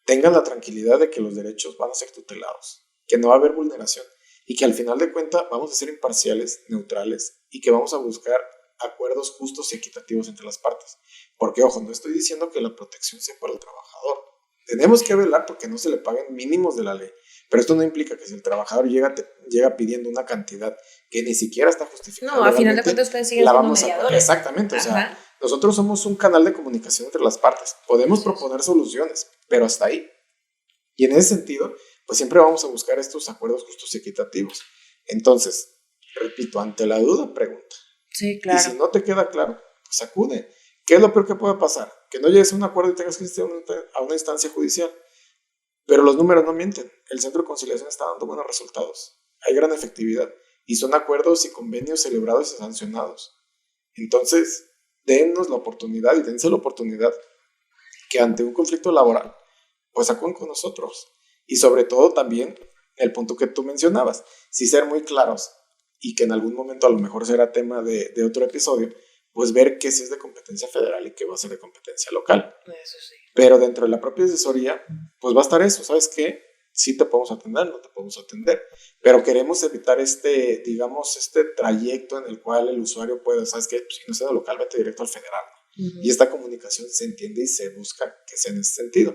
tengan la tranquilidad de que los derechos van a ser tutelados, que no va a haber vulneración y que al final de cuentas vamos a ser imparciales, neutrales y que vamos a buscar acuerdos justos y equitativos entre las partes. Porque, ojo, no estoy diciendo que la protección sea para el trabajador. Tenemos que velar porque no se le paguen mínimos de la ley. Pero esto no implica que si el trabajador llega pidiendo una cantidad que ni siquiera está justificada. No, a final de cuentas ustedes siguen siendo mediadores. Exactamente, o sea, nosotros somos un canal de comunicación entre las partes. Podemos proponer soluciones, pero hasta ahí. Y en ese sentido, pues siempre vamos a buscar estos acuerdos justos y equitativos. Entonces, repito, ante la duda, pregunta. Sí, claro. Y si no te queda claro, pues acude ¿Qué es lo peor que puede pasar? Que no llegues a un acuerdo y tengas que ir a una instancia judicial. Pero los números no mienten. El centro de conciliación está dando buenos resultados. Hay gran efectividad. Y son acuerdos y convenios celebrados y sancionados. Entonces, dennos la oportunidad y dense la oportunidad que ante un conflicto laboral, pues acuden con nosotros. Y sobre todo también el punto que tú mencionabas, sí ser muy claros y que en algún momento a lo mejor será tema de otro episodio, pues ver qué sí es de competencia federal y qué va a ser de competencia local. Eso sí. Pero dentro de la propia asesoría, pues va a estar eso, ¿sabes qué? Sí te podemos atender, no te podemos atender, pero queremos evitar este trayecto en el cual el usuario pueda, ¿sabes qué? Pues si no es en el local, vete directo al federal. Y esta comunicación se entiende y se busca que sea en ese sentido.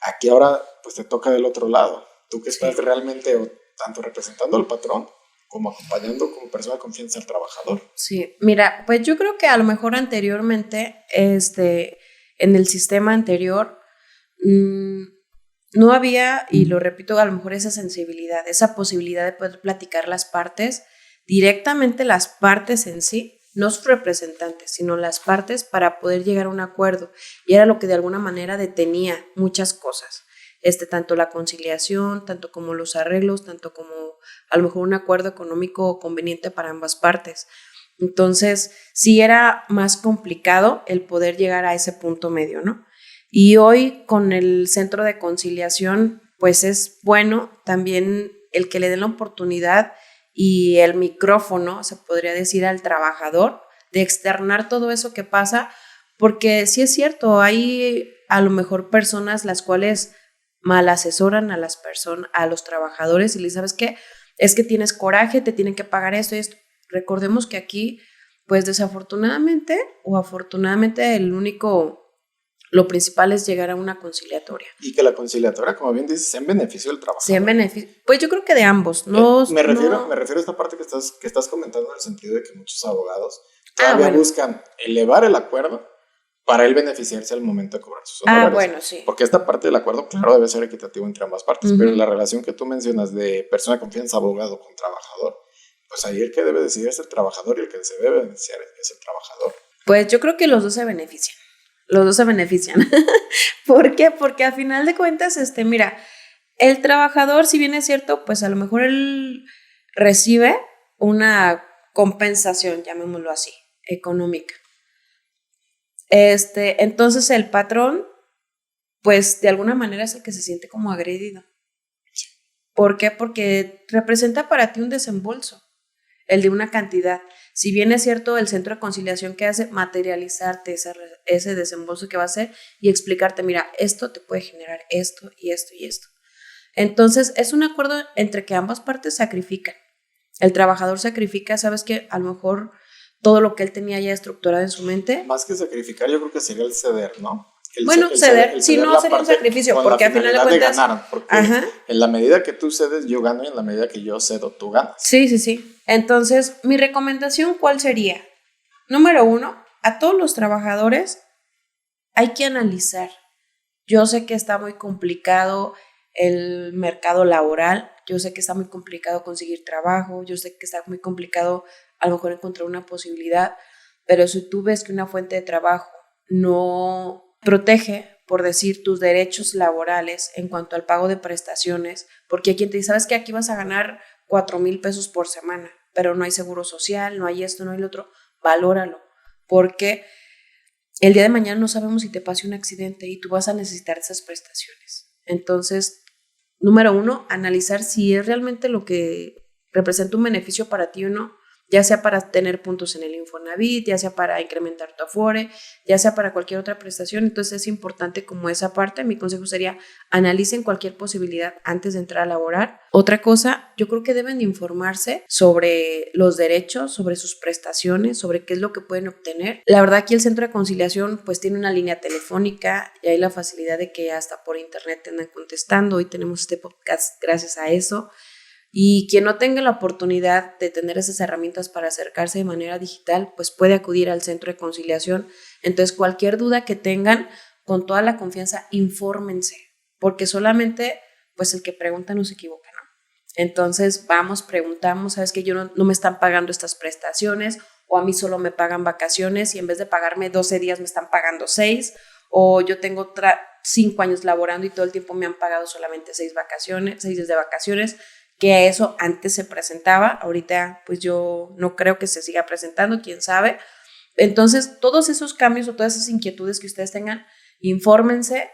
Aquí ahora, pues te toca del otro lado. Tú que estás realmente tanto representando al patrón como acompañando como persona de confianza al trabajador. Sí, mira, pues yo creo que a lo mejor anteriormente, en el sistema anterior, no había, y lo repito, a lo mejor esa sensibilidad, esa posibilidad de poder platicar las partes, directamente las partes en sí, no sus representantes, sino las partes para poder llegar a un acuerdo. Y era lo que de alguna manera detenía muchas cosas. Tanto la conciliación, tanto como los arreglos, tanto como a lo mejor un acuerdo económico conveniente para ambas partes. Entonces, sí era más complicado el poder llegar a ese punto medio, ¿no? Y hoy con el centro de conciliación, pues es bueno también el que le den la oportunidad y el micrófono, se podría decir, al trabajador de externar todo eso que pasa, porque sí es cierto, hay a lo mejor personas las cuales mal asesoran a las personas, a los trabajadores y les sabes qué, es que tienes coraje, te tienen que pagar esto y esto. Recordemos que aquí, pues desafortunadamente o afortunadamente lo principal es llegar a una conciliatoria. Y que la conciliatoria, como bien dices, sea en beneficio del trabajador. Sea en beneficio, pues yo creo que de ambos. No, me refiero a esta parte que estás comentando en el sentido de que muchos abogados todavía buscan elevar el acuerdo para él beneficiarse al momento de cobrar sus honorarios. Bueno, sí. Porque esta parte del acuerdo, claro, debe ser equitativo entre ambas partes, pero la relación que tú mencionas de persona de confianza, abogado con trabajador, pues ahí el que debe decidir es el trabajador y el que se debe beneficiar es el trabajador. Pues yo creo que los dos se benefician. Los dos se benefician. ¿Por qué? Porque a final de cuentas, mira, el trabajador, si bien es cierto, pues a lo mejor él recibe una compensación, llamémoslo así, económica. Entonces el patrón, pues de alguna manera es el que se siente como agredido. ¿Por qué? Porque representa para ti un desembolso, el de una cantidad. Si bien es cierto, el centro de conciliación que hace materializarte ese desembolso que va a hacer y explicarte, mira, esto te puede generar esto y esto y esto. Entonces es un acuerdo entre que ambas partes sacrifican. El trabajador sacrifica, ¿sabes qué? A lo mejor todo lo que él tenía ya estructurado en su mente. Más que sacrificar, yo creo que sería el ceder, ¿no? Ceder, si no sería un sacrificio, porque al final de cuentas... ganar, porque en la medida que tú cedes, yo gano, y en la medida que yo cedo, tú ganas. Sí. Entonces, mi recomendación, ¿cuál sería? Número 1, a todos los trabajadores hay que analizar. Yo sé que está muy complicado el mercado laboral, yo sé que está muy complicado conseguir trabajo, yo sé que está muy complicado a lo mejor encontrar una posibilidad, pero si tú ves que una fuente de trabajo no protege, por decir, tus derechos laborales en cuanto al pago de prestaciones, porque hay quien te dice, ¿sabes qué? Aquí vas a ganar 4,000 pesos por semana, pero no hay seguro social, no hay esto, no hay lo otro, valóralo, porque el día de mañana no sabemos si te pase un accidente y tú vas a necesitar esas prestaciones. Entonces, número 1, analizar si es realmente lo que representa un beneficio para ti o no, ya sea para tener puntos en el Infonavit, ya sea para incrementar tu Afore, ya sea para cualquier otra prestación. Entonces es importante como esa parte. Mi consejo sería, analicen cualquier posibilidad antes de entrar a laborar. Otra cosa, yo creo que deben informarse sobre los derechos, sobre sus prestaciones, sobre qué es lo que pueden obtener. La verdad, aquí el Centro de Conciliación pues tiene una línea telefónica y hay la facilidad de que hasta por internet te andan contestando. Hoy tenemos este podcast gracias a eso. Y quien no tenga la oportunidad de tener esas herramientas para acercarse de manera digital, pues puede acudir al Centro de Conciliación. Entonces, cualquier duda que tengan, con toda la confianza, infórmense, porque solamente pues el que pregunta no se equivoca, ¿no? Entonces, preguntamos, ¿sabes que yo no me están pagando estas prestaciones? o a mí solo me pagan vacaciones y en vez de pagarme 12 días me están pagando 6, o yo tengo 5 años laborando y todo el tiempo me han pagado solamente 6 días de vacaciones, que eso antes se presentaba, ahorita pues yo no creo que se siga presentando, quién sabe. Entonces, todos esos cambios o todas esas inquietudes que ustedes tengan, infórmense,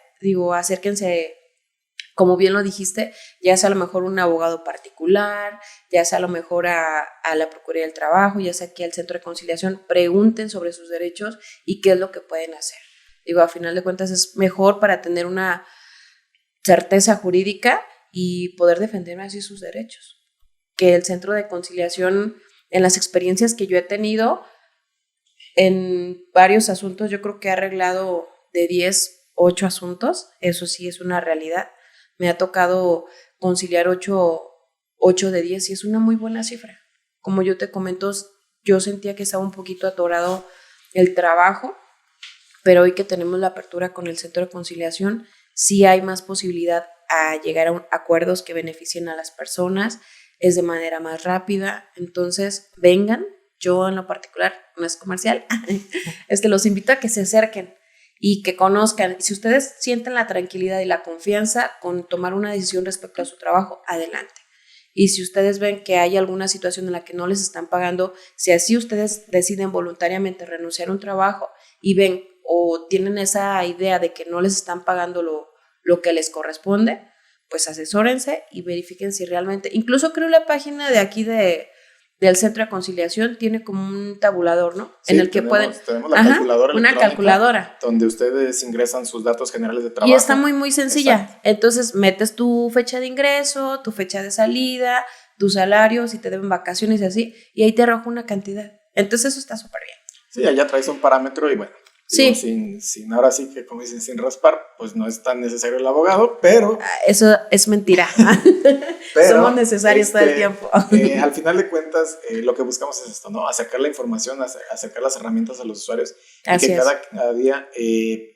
acérquense, como bien lo dijiste, ya sea a lo mejor un abogado particular, ya sea a lo mejor a la Procuraduría del Trabajo, ya sea aquí al Centro de Conciliación, pregunten sobre sus derechos y qué es lo que pueden hacer. A final de cuentas es mejor para tener una certeza jurídica y poder defender así sus derechos. Que el Centro de Conciliación, en las experiencias que yo he tenido, en varios asuntos, yo creo que ha arreglado de 10, 8 asuntos, eso sí es una realidad. Me ha tocado conciliar 8 de 10 y es una muy buena cifra. Como yo te comento, yo sentía que estaba un poquito atorado el trabajo, pero hoy que tenemos la apertura con el Centro de Conciliación, sí hay más posibilidad a llegar a acuerdos que beneficien a las personas, es de manera más rápida. Entonces, vengan, yo en lo particular, no es comercial, los invito a que se acerquen y que conozcan. Si ustedes sienten la tranquilidad y la confianza con tomar una decisión respecto a su trabajo, adelante. Y si ustedes ven que hay alguna situación en la que no les están pagando, si así ustedes deciden voluntariamente renunciar a un trabajo y ven o tienen esa idea de que no les están pagando lo que les corresponde, pues asesórense y verifiquen si realmente, incluso creo la página de aquí del Centro de Conciliación tiene como un tabulador, ¿no? Sí, en el que tenemos la calculadora una calculadora donde ustedes ingresan sus datos generales de trabajo. Y está muy, muy sencilla. Exacto. Entonces metes tu fecha de ingreso, tu fecha de salida, tu salario, si te deben vacaciones y así, y ahí te arroja una cantidad. Entonces eso está súper bien. Sí, allá traes un parámetro y bueno, sí. sin ahora sí que como dicen, sin raspar, pues no es tan necesario el abogado, pero... Eso es mentira. Pero, somos necesarios todo el tiempo. Al final de cuentas, lo que buscamos es esto, ¿no? Acercar la información, acercar las herramientas a los usuarios. Así y que cada día,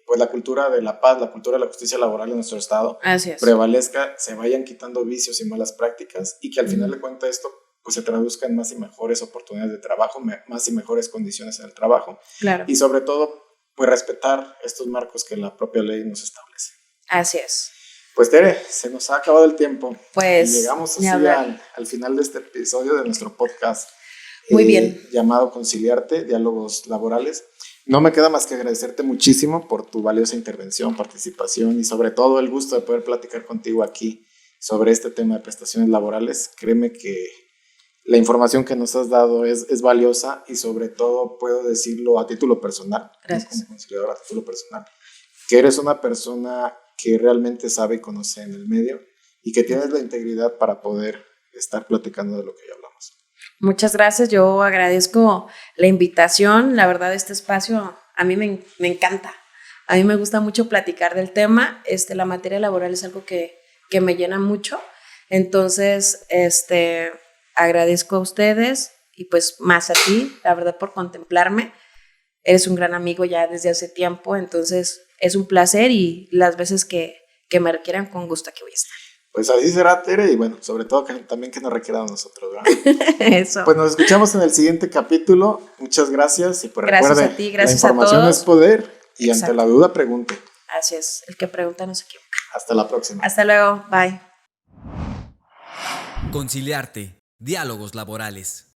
pues la cultura de la paz, la cultura de la justicia laboral en nuestro estado prevalezca, se vayan quitando vicios y malas prácticas y que al final de cuentas esto pues se traduzca en más y mejores oportunidades de trabajo, más y mejores condiciones en el trabajo. Claro. Y sobre todo, pues respetar estos marcos que la propia ley nos establece. Así es. Pues Tere, se nos ha acabado el tiempo. Pues y llegamos así al final de este episodio de nuestro podcast. Muy bien. Llamado Conciliarte, Diálogos Laborales. No me queda más que agradecerte muchísimo por tu valiosa intervención, participación y sobre todo el gusto de poder platicar contigo aquí sobre este tema de prestaciones laborales. Créeme que la información que nos has dado es valiosa y sobre todo puedo decirlo a título personal, gracias, como conciliador a título personal, que eres una persona que realmente sabe y conoce en el medio y que tienes la integridad para poder estar platicando de lo que ya hablamos. Muchas gracias, yo agradezco la invitación, la verdad este espacio a mí me encanta, a mí me gusta mucho platicar del tema, la materia laboral es algo que me llena mucho, entonces agradezco a ustedes y pues más a ti, la verdad por contemplarme, eres un gran amigo ya desde hace tiempo, entonces es un placer y las veces que me requieran con gusto aquí voy a estar. Pues así será, Tere, y bueno, sobre todo también que nos requieran a nosotros, ¿verdad? Eso. Pues nos escuchamos en el siguiente capítulo, muchas gracias y pues gracias recuerden, a ti, gracias la información a todos. es poder y Exacto. ante la duda pregunte. Así es, el que pregunta no se equivoca. Hasta la próxima. Hasta luego, bye. Conciliarte, diálogos laborales.